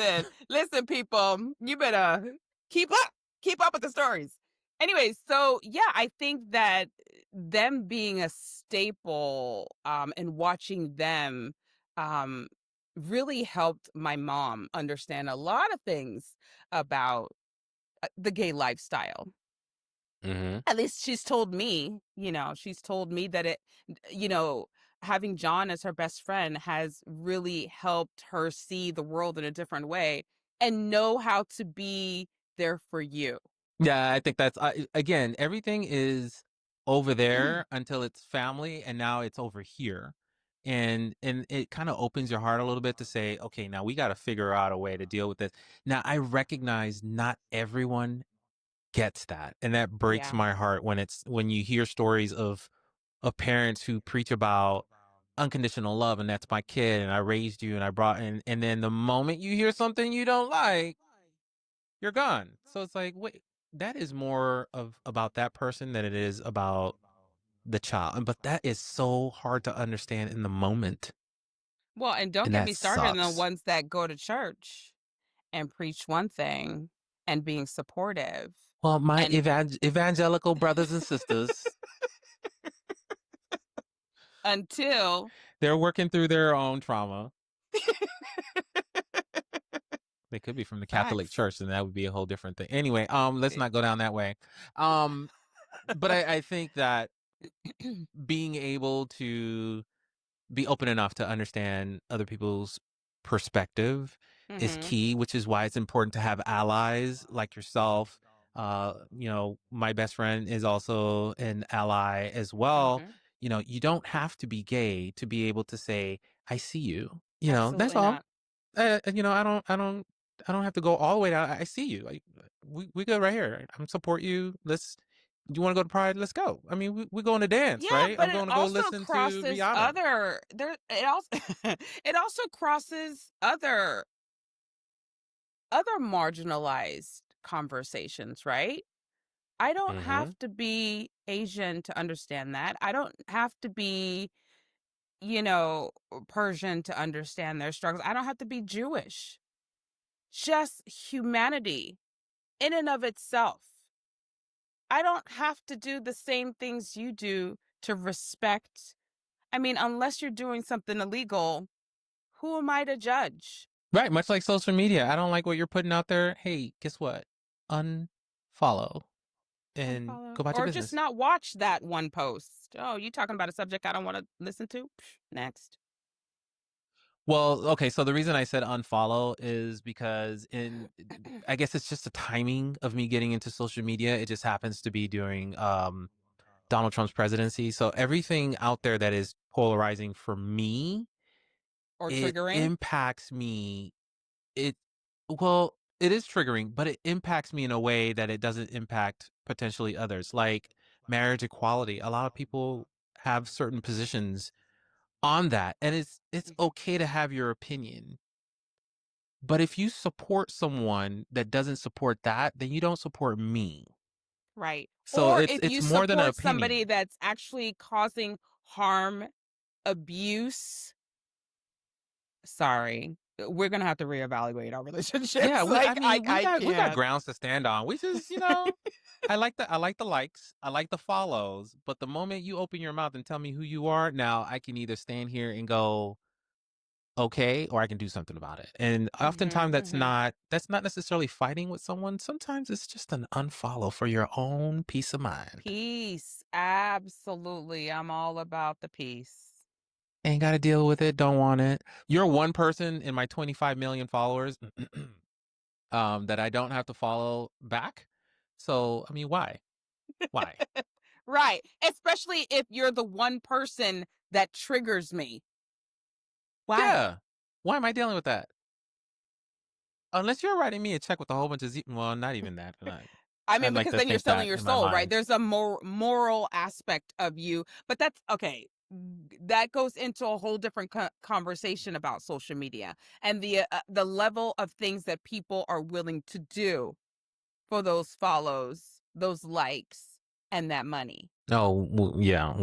Listen, people, you better keep up with the stories. Anyways, so yeah, I think that them being a staple, and watching them, really helped my mom understand a lot of things about the gay lifestyle. At least she's told me that it, you know, having John as her best friend has really helped her see the world in a different way and know how to be there for you. Yeah, I think that's again, everything is over there until it's family, and now it's over here. And it kind of opens your heart a little bit to say, okay, now we got to figure out a way to deal with this. Now, I recognize not everyone gets that, and that breaks Yeah. my heart when you hear stories of parents who preach about unconditional love, and that's my kid, and I raised you, and I brought, and then the moment you hear something you don't like, you're gone. So it's like, wait, that is more of about that person than it is about the child. But that is so hard to understand in the moment. Well, and don't And get that me started on the sucks. ones that go to church and preach one thing and being supportive. Well, my And evangelical brothers and sisters, until they're working through their own trauma. They could be from the Catholic facts. Church, and that would be a whole different thing. Anyway, let's not go down that way. But I think that being able to be open enough to understand other people's perspective is Mm-hmm. key, which is why it's important to have allies like yourself. My best friend is also an ally as well. Mm-hmm. You don't have to be gay to be able to say, I see you. That's Absolutely all. not. I don't have to go all the way down. I see you. We go right here. I'm support you. You want to go to Pride? Let's go. I mean, we're going to dance, Yeah, right? but I'm it going to go also listen to crosses Rihanna. it also it also crosses other marginalized conversations, right? I don't Mm-hmm. have to be Asian to understand that. I don't have to be, Persian to understand their struggles. I don't have to be Jewish. Just humanity in and of itself. I don't have to do the same things you do to respect. I mean, unless you're doing something illegal, who am I to judge? Right, much like social media. I don't like what you're putting out there. Hey, guess what? Unfollow and Unfollow. go about your Or just business. not watch that one post. Oh, you talking about a subject I don't want to listen to? Psh, next. Well, okay, so the reason I said unfollow is because I guess it's just the timing of me getting into social media. It just happens to be during Donald Trump's presidency. So everything out there that is polarizing for me, Or it triggering. impacts me. It well, it is triggering, but it impacts me in a way that it doesn't impact potentially others. Like marriage equality. A lot of people have certain positions on that, and it's okay to have your opinion. But if you support someone that doesn't support that, then you don't support me. Right. So Or it's if it's you more than an support somebody opinion. that's actually causing harm, abuse, sorry, we're going to have to reevaluate our Yeah, relationships. we I Like, I, mean, we I got we got can't. grounds to stand on. We just, I like the likes, I like the follows, but the moment you open your mouth and tell me who you are, now I can either stand here and go, okay, or I can do something about it. And oftentimes Mm-hmm, mm-hmm. that's not necessarily fighting with someone. Sometimes it's just an unfollow for your own peace of mind. Peace. Absolutely. I'm all about the peace. Ain't got to deal with it, don't want it. You're one person in my 25 million followers that I don't have to follow back. So, I mean, why? Why? Right. Especially if you're the one person that triggers me. Why? Yeah. Why am I dealing with that? Unless you're writing me a check with a whole bunch of well, not even that. I I'd mean, like because to then you're think selling that your in my soul, right? mind. There's a moral aspect of you, but that's okay. That goes into a whole different conversation about social media and the level of things that people are willing to do for those follows, those likes, and that money. Oh, yeah.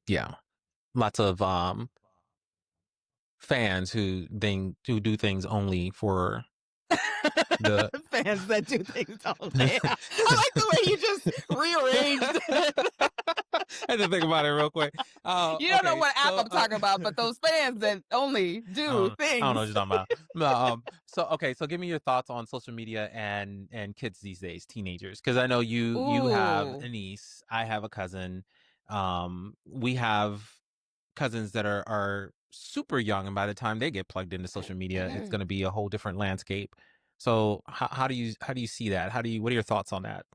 Yeah. Lots of fans who do things only for the Fans that do things all day. I like the way you just rearranged it. I had to think about it real quick. You don't know Okay, what app so I'm talking about, but those fans that only do I don't know things. what you're talking about. No, so give me your thoughts on social media and kids these days, teenagers, because I know you have Ooh. a niece, I have a cousin, we have cousins that are super young, and by the time they get plugged into social media, it's going to be a whole different landscape. So how do you see that? What are your thoughts on that?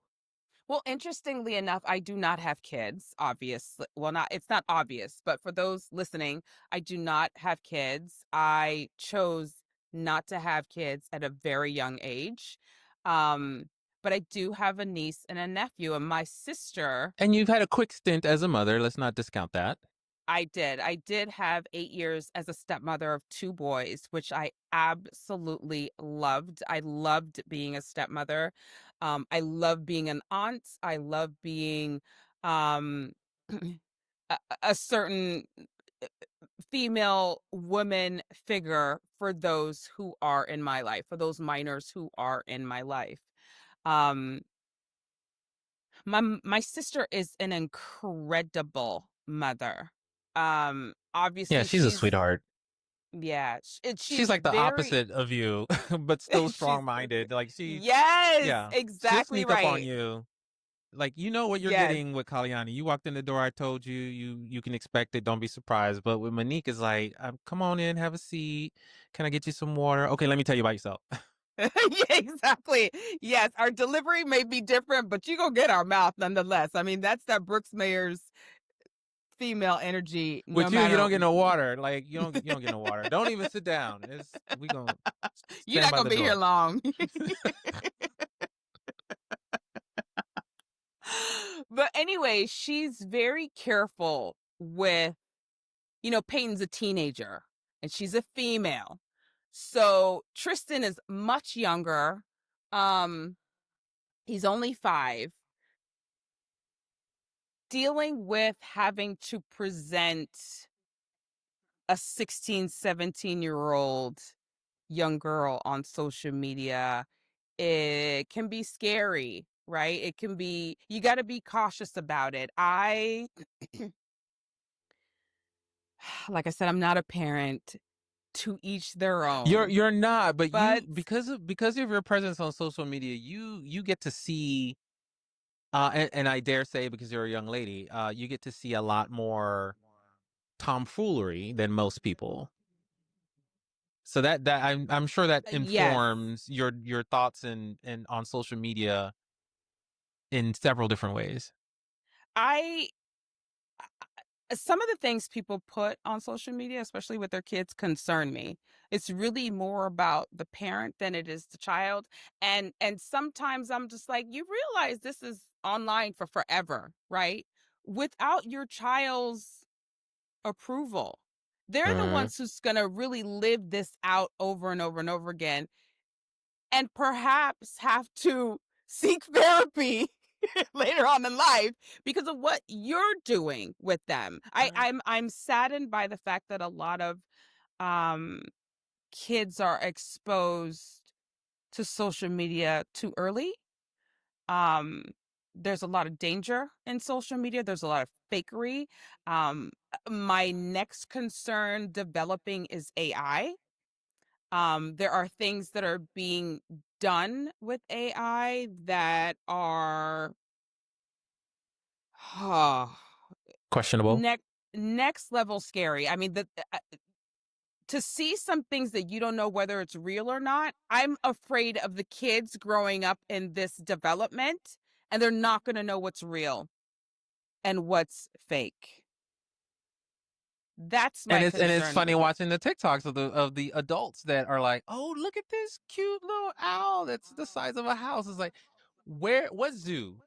Well, interestingly enough, I do not have kids, obviously. Well, it's not obvious, but for those listening, I do not have kids. I chose not to have kids at a very young age. Um, but I do have a niece and a nephew, and my sister, And you've had a quick stint as a mother. Let's not discount that. I did. I did have 8 years as a stepmother of 2 boys, which I absolutely loved. I loved being a stepmother. I love being an aunt. I love being um, a certain female woman figure for those who are in my life, for those minors who are in my life. Um, my sister is an incredible mother. Yeah, Obviously she's a she's sweetheart. yeah, She's she's like the very opposite of you, but still she's strong-minded. Like yes, yeah, she'll exactly sneak up on right. you. Like, you know what you're Yes. getting with Kalyani. You walked in the door, I told you, you can expect it. Don't be surprised. But with Monique is like, come on in, have a seat. Can I get you some water? Okay, let me tell you about yourself. Yeah, exactly. Yes, our delivery may be different, but you gonna get our mouth nonetheless. I mean, that's that Brooks Mayers female energy, no With you matter don't get no water. Like you don't get no water. Don't even sit down. We gonna you're stand not by gonna the be here door. long. But anyway, she's very careful with, Peyton's a teenager and she's a female. So Tristan is much younger. Um, he's only 5. Dealing with having to present a 16, 17-year-old young girl on social media, it can be scary, right? It can be, you got to be cautious about it. Like I said, I'm not a parent, to each their own. You're not, but But you because of your presence on social media, you get to see and I dare say because you're a young lady, you get to see a lot more tomfoolery than most people. So that I'm sure that yes, informs your thoughts and on social media in several different ways. I some of the things people put on social media, especially with their kids, concern me. It's really more about the parent than it is the child. And sometimes I'm just like, you realize this is online for forever, right? Without your child's approval. They're the Mhm. ones who's gonna really live this out over and over and over again, and perhaps have to seek therapy later on in life because of what you're doing with them. I'm saddened by the fact that a lot of um kids are exposed to social media too early. Um there's a lot of danger in social media. There's a lot of fakery. My next concern developing is AI. There are things that are being done with AI that are Questionable. next next level scary. I mean, to see some things that you don't know whether it's real or not. I'm afraid of the kids growing up in this development, and they're not going to know what's real and what's fake. That's my And it's concern funny with it. watching the TikToks of the adults that are like, "Oh, look at this cute little owl that's the size of a house." It's like, what zoo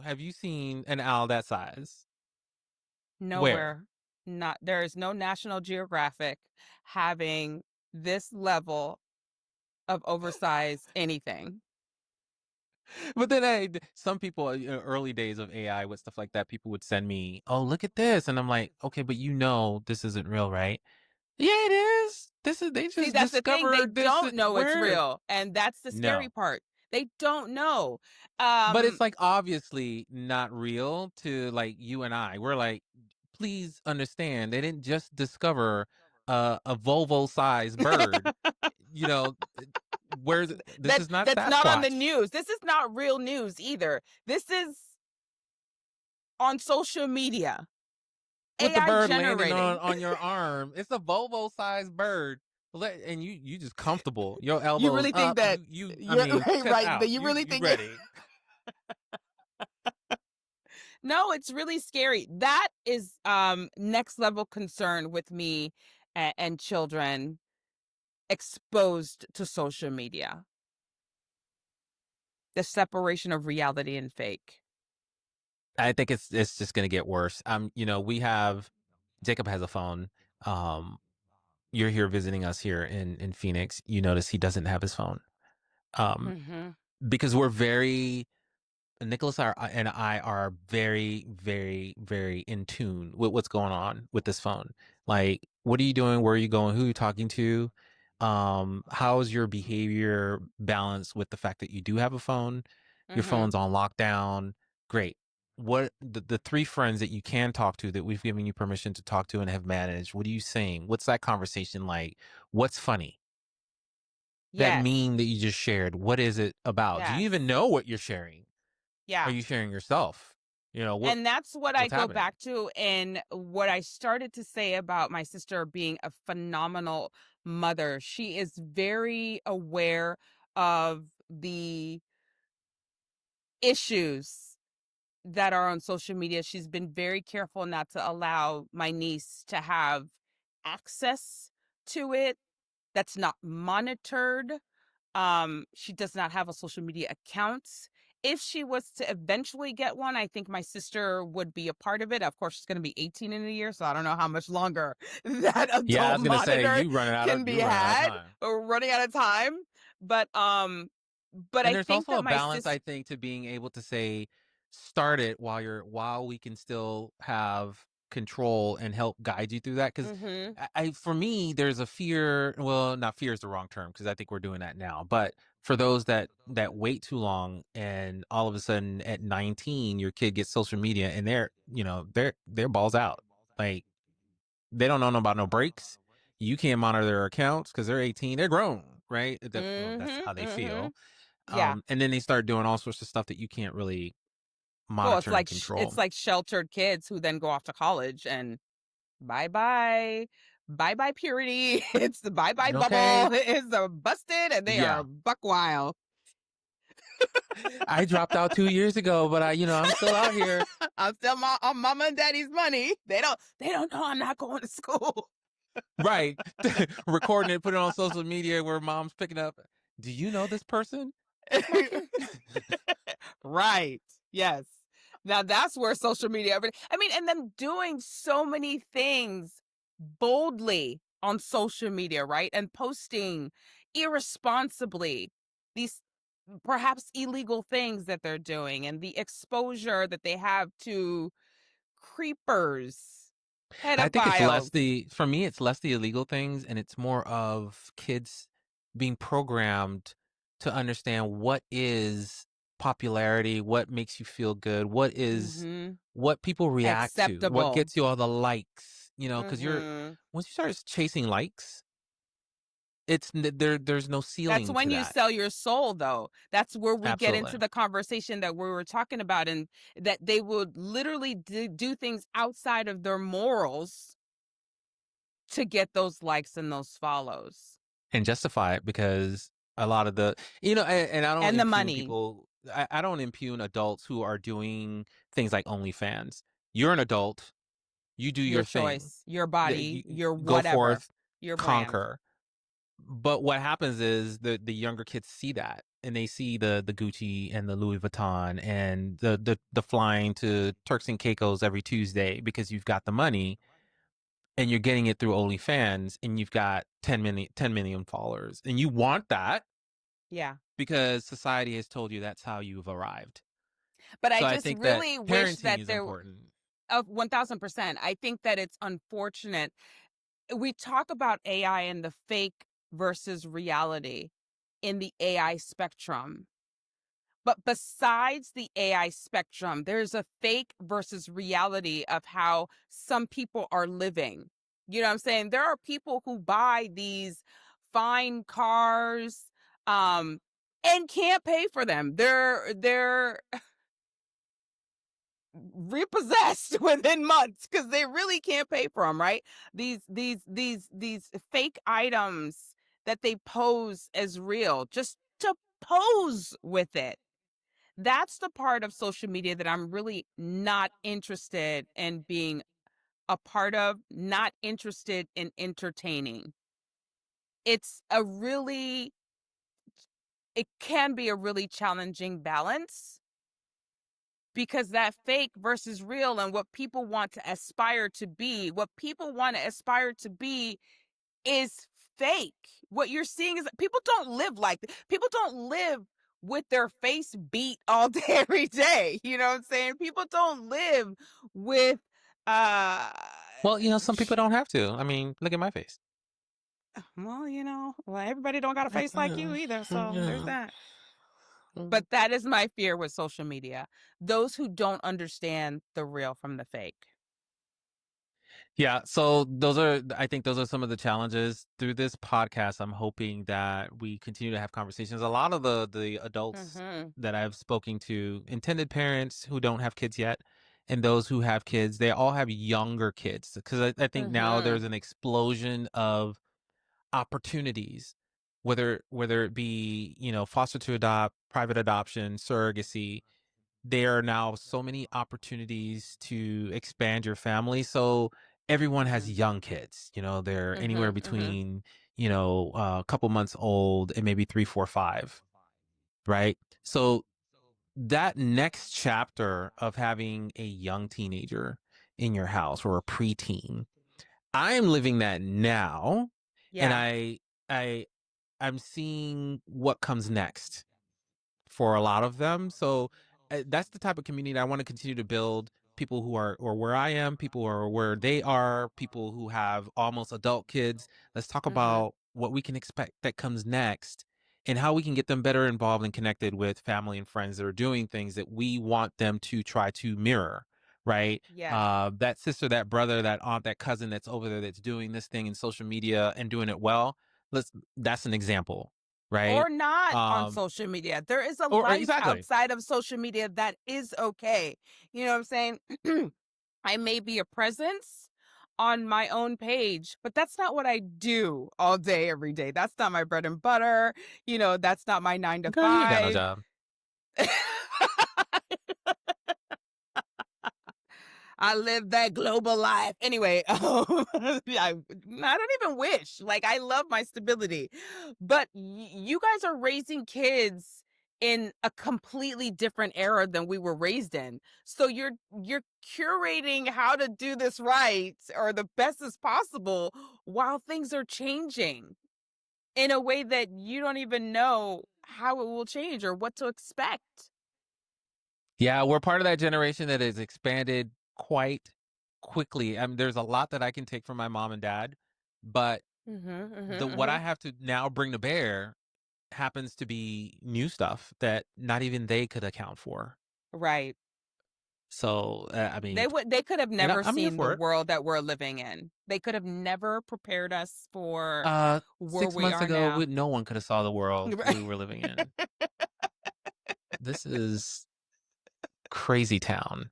have you seen an owl that size? Where? Nowhere. Not there is no National Geographic having this level of oversized anything. But then some people, early days of AI with stuff like that, people would send me, "Oh, look at this," and I'm like, "Okay, but you know this isn't real, right?" Yeah, it is. This is they See, just that's the thing. They discovered this. don't know it's Where? real, and that's the scary No. part. They don't know. But Um, it's like obviously not real to like you and I. We're like, please understand, they didn't just discover a Volvo sized bird. You know, this is not that's not on the Sasquatch. news. This is not real news either. This is on social media. with the AI bird landing generating. on your arm. It's a Volvo-sized bird. And you just comfortable. Your You elbows really think up. that? I Yeah, mean, right, chest right. That out. you really You think? ready? No, it's really scary. That is next level concern with me and children exposed to social media. The separation of reality and fake. I think it's just gonna get worse. We have Jacob has a phone. Um, you're here visiting us here in Phoenix. You notice he doesn't have his phone. Um, Mm-hmm. because we're very Nicholas and I are very, very, very in tune with what's going on with this phone. Like, what are you doing? Where are you going? Who are you talking to? How's your behavior balanced with the fact that you do have a phone? Your Mm-hmm. phone's on lockdown. Great. What the three friends that you can talk to that we've given you permission to talk to and have managed, what are you saying? What's that conversation like? What's funny? That Yes. meme that you just shared, what is it about? Do you Yes. even know what you're sharing? Yeah. Are you sharing yourself? And that's what I What's go happening? back to, and what I started to say about my sister being a phenomenal mother. She is very aware of the issues that are on social media. She's been very careful not to allow my niece to have access to it that's not monitored. She does not have a social media account. If she was to eventually get one, I think my sister would be a part of it. Of course, she's going to be 18 in a year, so I don't know how much longer that Yeah, I adult was gonna say monitor can be you running out of had, time. or running out of time. But And I there's think also that a my balance, sister. I think, to being able to say, start it while we can still have control and help guide you through that. Because Mm-hmm. for me, there's a fear. Well, not fear is the wrong term because I think we're doing that now. But for those that wait too long and all of a sudden at 19, your kid gets social media and they're balls out. Like, they don't know about no breaks. You can't monitor their accounts because they're 18. They're grown, right? Well, that's how Mm-hmm. they Mm-hmm. feel. Yeah. And then they start doing all sorts of stuff that you can't really Well, it's monitor and like control. it's like sheltered kids who then go off to college, and bye bye. Bye bye purity. It's the bye bye Okay. bubble. It's the busted, and they are Yeah. buck wild. I dropped out 2 years ago, but I'm still out here. I'm still on mama and daddy's money. They don't know I'm not going to school. Right. Recording it, put it on social media where mom's picking up. Do you know this person? That's my kid. Right. Yes. Now that's where social media. I mean, and them doing so many things boldly on social media, right? And posting irresponsibly these perhaps illegal things that they're doing, and the exposure that they have to creepers, I think pedophiles. for me, it's less the illegal things and it's more of kids being programmed to understand what is popularity, what makes you feel good, Mm-hmm. what people react to, what Acceptable. gets you all the likes, because Mm-hmm. once you start chasing likes, there's no That's ceiling when to you that. sell your soul, though. That's where we get Absolutely. into the conversation that we were talking about, and that they would literally do things outside of their morals to get those likes and those follows And justify it because a lot of and I don't and the impugn money. people. I don't impugn adults who are doing things like OnlyFans. You're an adult. You do Your your thing. choice, your Yeah, body, your go whatever, forth, your brand. conquer. But what happens is the younger kids see that and they see the Gucci and the Louis Vuitton and the flying to Turks and Caicos every Tuesday because you've got the money and you're getting it through OnlyFans and you've got 10 million followers and you want that Yeah. because society has told you that's how you've arrived. But I So I just think that really wish parenting that is there, important. of 1000%. I think that it's unfortunate. We talk about AI and the fake versus reality in the AI spectrum. But besides the AI spectrum, there's a fake versus reality of how some people are living. You know what I'm saying? There are people who buy these fine cars um and can't pay for them. They're repossessed within months because they really can't pay for them, right? These fake items that they pose as real just to pose with it. That's the part of social media that I'm really not interested in being a part of, not interested in entertaining. It's a really, it can be a really challenging balance because that fake versus real and what people want to aspire to be, what people want to aspire to be is fake. What you're seeing is that people don't live like that. People don't live with their face beat all day, every day. You know what I'm saying? People don't live with, uh, Well, some people don't have to. I mean, look at my face. well, everybody don't got a face like you either. So there's that. But that is my fear with social media. Those who don't understand the real from the fake. Yeah, so I think those are some of the challenges through this podcast. I'm hoping that we continue to have conversations. A lot of the adults that I've spoken to, intended parents who don't have kids yet, and those who have kids, they all have younger kids because I think now there's an explosion of opportunities, whether it be, foster to adopt, private adoption, surrogacy. There are now so many opportunities to expand your family. So everyone has young kids, they're anywhere between, a couple months old and maybe 3, 4, 5. Right. So that next chapter of having a young teenager in your house or a preteen, I'm living that now. And Yeah. I'm seeing what comes next for a lot of them. So that's the type of community I want to continue to build. People who are, or where I am, people who are where they are, people who have almost adult kids. Let's talk about what we can expect that comes next and how we can get them better involved and connected with family and friends that are doing things that we want them to try to mirror. Right. Yes. That sister, that brother, that aunt, that cousin that's over there that's doing this thing in social media and doing it well. That's an example. Right. Or not on social media. There is a Or life exactly. outside of social media that is okay. You know what I'm saying? I may be a presence on my own page, but that's not what I do all day, every day. That's not my bread and butter. That's not my 9 to Girl, you ain't got no 5. job. I live that global life. Anyway, I don't even wish. Like, I love my stability. But you guys are raising kids in a completely different era than we were raised in. So you're curating how to do this right or the best as possible while things are changing in a way that you don't even know how it will change or what to expect. Yeah, we're part of that generation that has expanded quite quickly. I mean, there's a lot that I can take from my mom and dad, but what I have to now bring to bear happens to be new stuff that not even they could account for. Right. So, I mean, They could have never I'm here seen the for it. world that we're living in. They could have never prepared us for where 6 we months are ago, now. no one could have saw the world we were living in. This is crazy town.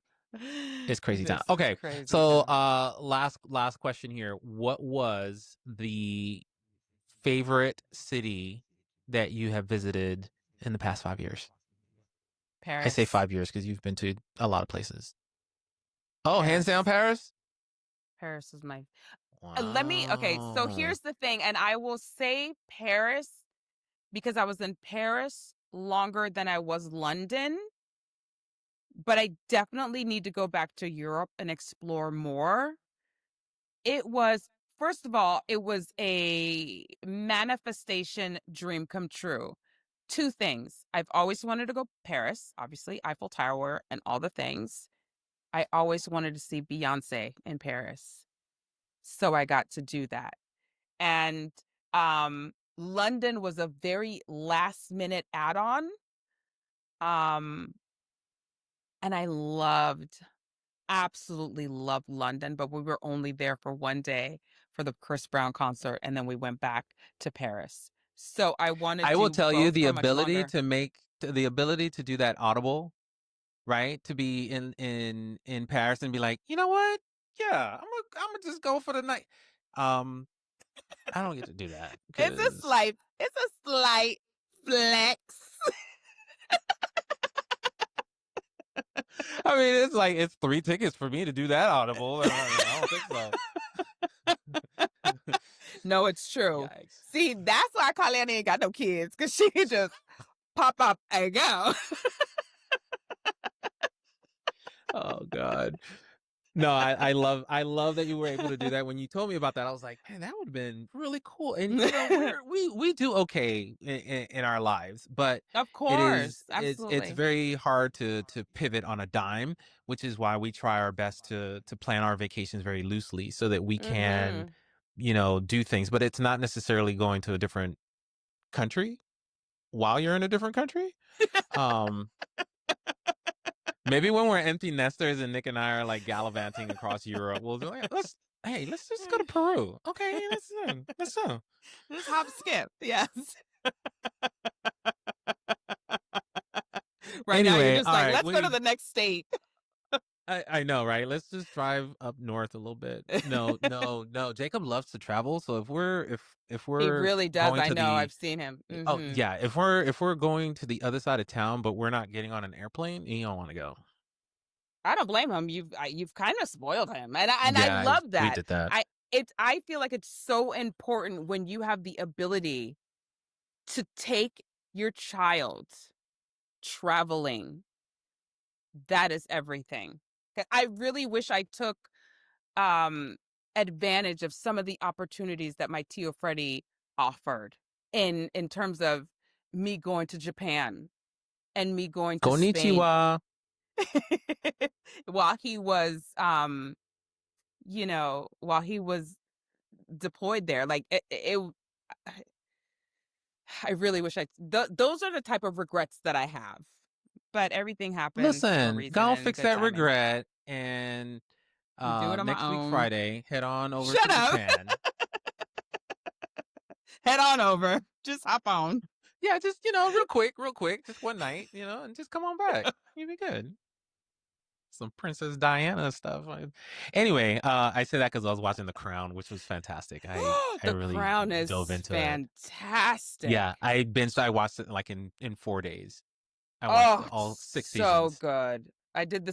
It's crazy town. This is Okay. crazy So town. last question here. What was the favorite city that you have visited in the past 5 years? I say Paris. 5 years because you've been to a lot of places. Oh, hands Paris. down Paris? Paris is my okay, so Wow. here's the thing, and I will say Paris because I was in Paris longer than I was London, but I definitely need to go back to Europe and explore more. It was, first of all, it was a manifestation dream come true. Two things. I've always wanted to go Paris, obviously, Eiffel Tower and all the things. I always wanted to see Beyonce in Paris. So I got to do that. And London was a very last minute add-on. And I absolutely loved London, but we were only there for one day for the Chris Brown concert, and then we went back to Paris. So I want to I will do tell you both for much longer. the ability to do that audible, right? To be in Paris and be like, you know what? Yeah, I'm gonna just go for the night. I don't get to do that It's a because slight flex. I mean it's like it's 3 tickets for me to do that Audible. I don't think so. No, it's true. Yikes. See, that's why Kalyani ain't got no kids, because she can just pop up and go. Oh God. No, I love that you were able to do that. When you told me about that, I was like, man, that would have been really cool. And you know, we do okay in our lives, but Of it's course, absolutely. very hard to pivot on a dime, which is why we try our best to plan our vacations very loosely so that we can, Mhm. you know, do things. But it's not necessarily going to a different country while you're in a different country. Um, Maybe when we're empty nesters and Nick and I are like gallivanting across Europe, we'll be like, let's just go to Peru. Okay, let's go. Just hop, skip. Yes. Right now, you're Anyway, just all like, right, let's go to the next state. I know, right? Let's just drive up north a little bit. No. Jacob loves to travel, so if He we're really does. going I to know. the I've seen him. oh Hmm. yeah, if we're going to the other side of town, but we're not getting on an airplane, he don't want to go. I don't blame him. You've kind of spoiled him, and I Yeah, love we that. did that. I feel like it's so important when you have the ability to take your child traveling. That is everything. I really wish I took um advantage of some of the opportunities that my Tio Freddie offered in terms of me going to Japan and me going to Spain Konnichiwa. while he was while he was deployed there. Like I really wish those are the type of regrets that I have. But everything happens for a Listen, reason go and fix good that timing. regret and Do it on next my week own. Friday, head on over to Shut up. Japan. Head on over. Just hop on. Yeah, just real quick, just one night, and just come on back. You'll be good. Some Princess Diana stuff. Anyway, I say that because I was watching The Crown, which was fantastic. I The really Crown is dove into it. fantastic. Yeah, I watched it like in 4 days. I watched Oh, all it's 6 so seasons. good. I There did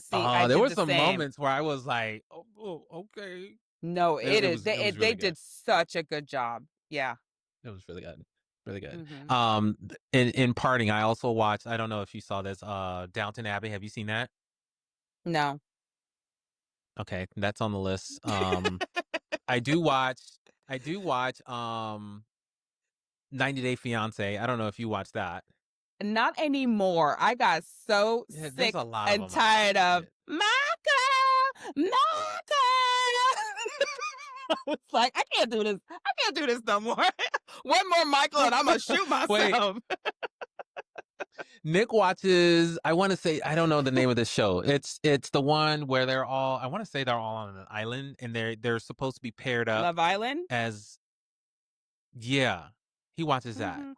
were the some same. moments where I was like, oh okay. No, It, it it is. was it was They really good. did such a good job. Yeah. It was really good. Really good. Hmm. In parting, I also watched, I don't know if you saw this, Downton Abbey. Have you seen that? No. Okay, that's on the list. I do watch I do watch 90 Day Fiance. I don't know if you watch that. Not anymore. I got so Yeah, there's a sick lot of and them out. tired of Yeah. Maka. It's like I can't do this. I can't do this no more. One more Michael and I'm gonna shoot Wait, myself. Nick watches, I want to say, I don't know the name of this show. It's the one where I want to say they're all on an island and they're supposed to be paired up Love Island. as yeah. He watches that. Hmm.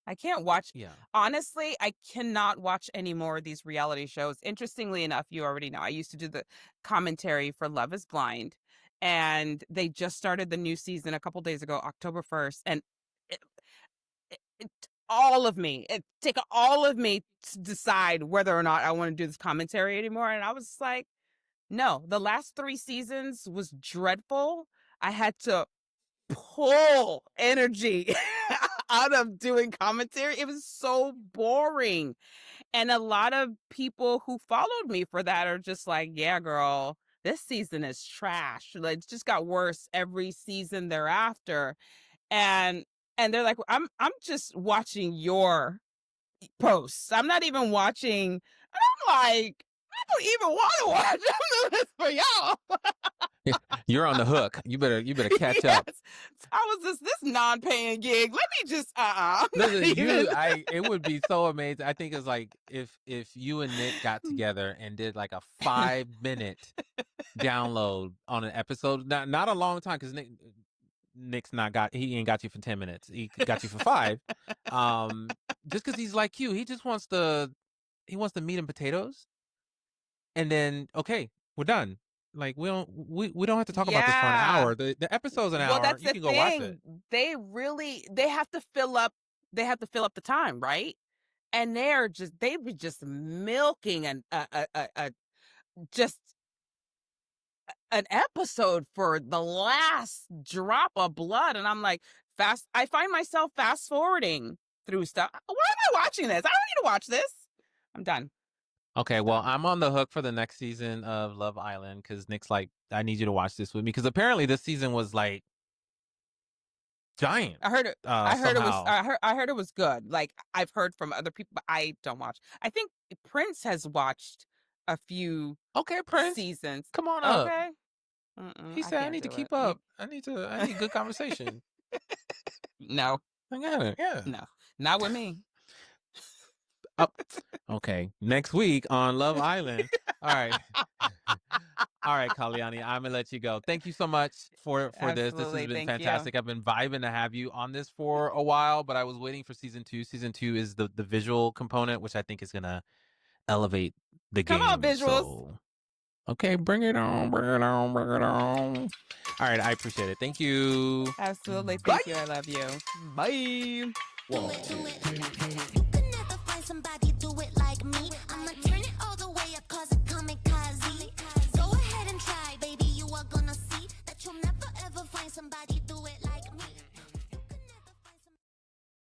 I can't watch. Yeah. Honestly, I cannot watch any more of these reality shows. Interestingly enough, you already know I used to do the commentary for Love is Blind, and they just started the new season a couple days ago, October 1st, and it, it all of me, it take all of me to decide whether or not I want to do this commentary anymore. And I was like, no, the last 3 seasons was dreadful. I had to pull energy out of doing commentary. It was so boring. And a lot of people who followed me for that are just like, yeah, girl, this season is trash. Like, it just got worse every season thereafter. And they're like, I'm just watching your posts. I'm not even watching. And I'm like, I don't even want to watch. I'm doing this for y'all. You're on the hook. You better catch Yes. up. I was this non-paying gig. Let me just Listen, it would be so amazing. I think it's like if you and Nick got together and did like a 5-minute download on an episode, not a long time because Nick's he ain't got you for 10 minutes. He got you for 5. Just because he's like you, he wants the meat and potatoes. and then okay, we're done. Like we don't have to talk about this for an Yeah. hour. The episode's an Well, hour. that's You the can go watch it. thing. They have to fill up the time, right? And they were just milking just an episode for the last drop of blood, and I'm like, I find myself fast forwarding through stuff. Why am I watching this? I don't need to watch this. I'm done. Okay, well, I'm on the hook for the next season of Love Island because Nick's like, I need you to watch this with me because apparently this season was like giant. I heard it. Somehow. I heard it was good. Like I've heard from other people, but I don't watch. I think Prince has watched a few Okay, Prince, seasons. come on up. Okay. He said, I need to keep up. I need good conversation. No. I got it. Yeah. No, not with me. Okay. Next week on Love Island. All right. All right, Kalyani, I'm gonna let you go. Thank you so much for this. This has Absolutely, been thank you. fantastic. I've been vibing to have you on this for a while, but I was waiting for season 2. Season 2 is the visual component, which I think is gonna elevate the game. Come on, visuals. So, okay, bring it on, bring it on, bring it on. All right, I appreciate it. Thank you. Absolutely, Bye. thank you. I love you. Bye. Do it. You can never find somebody do it like me. I'ma turn it all the way up, cause it kamikaze. Go ahead and try, baby, you are gonna see that you'll never ever find somebody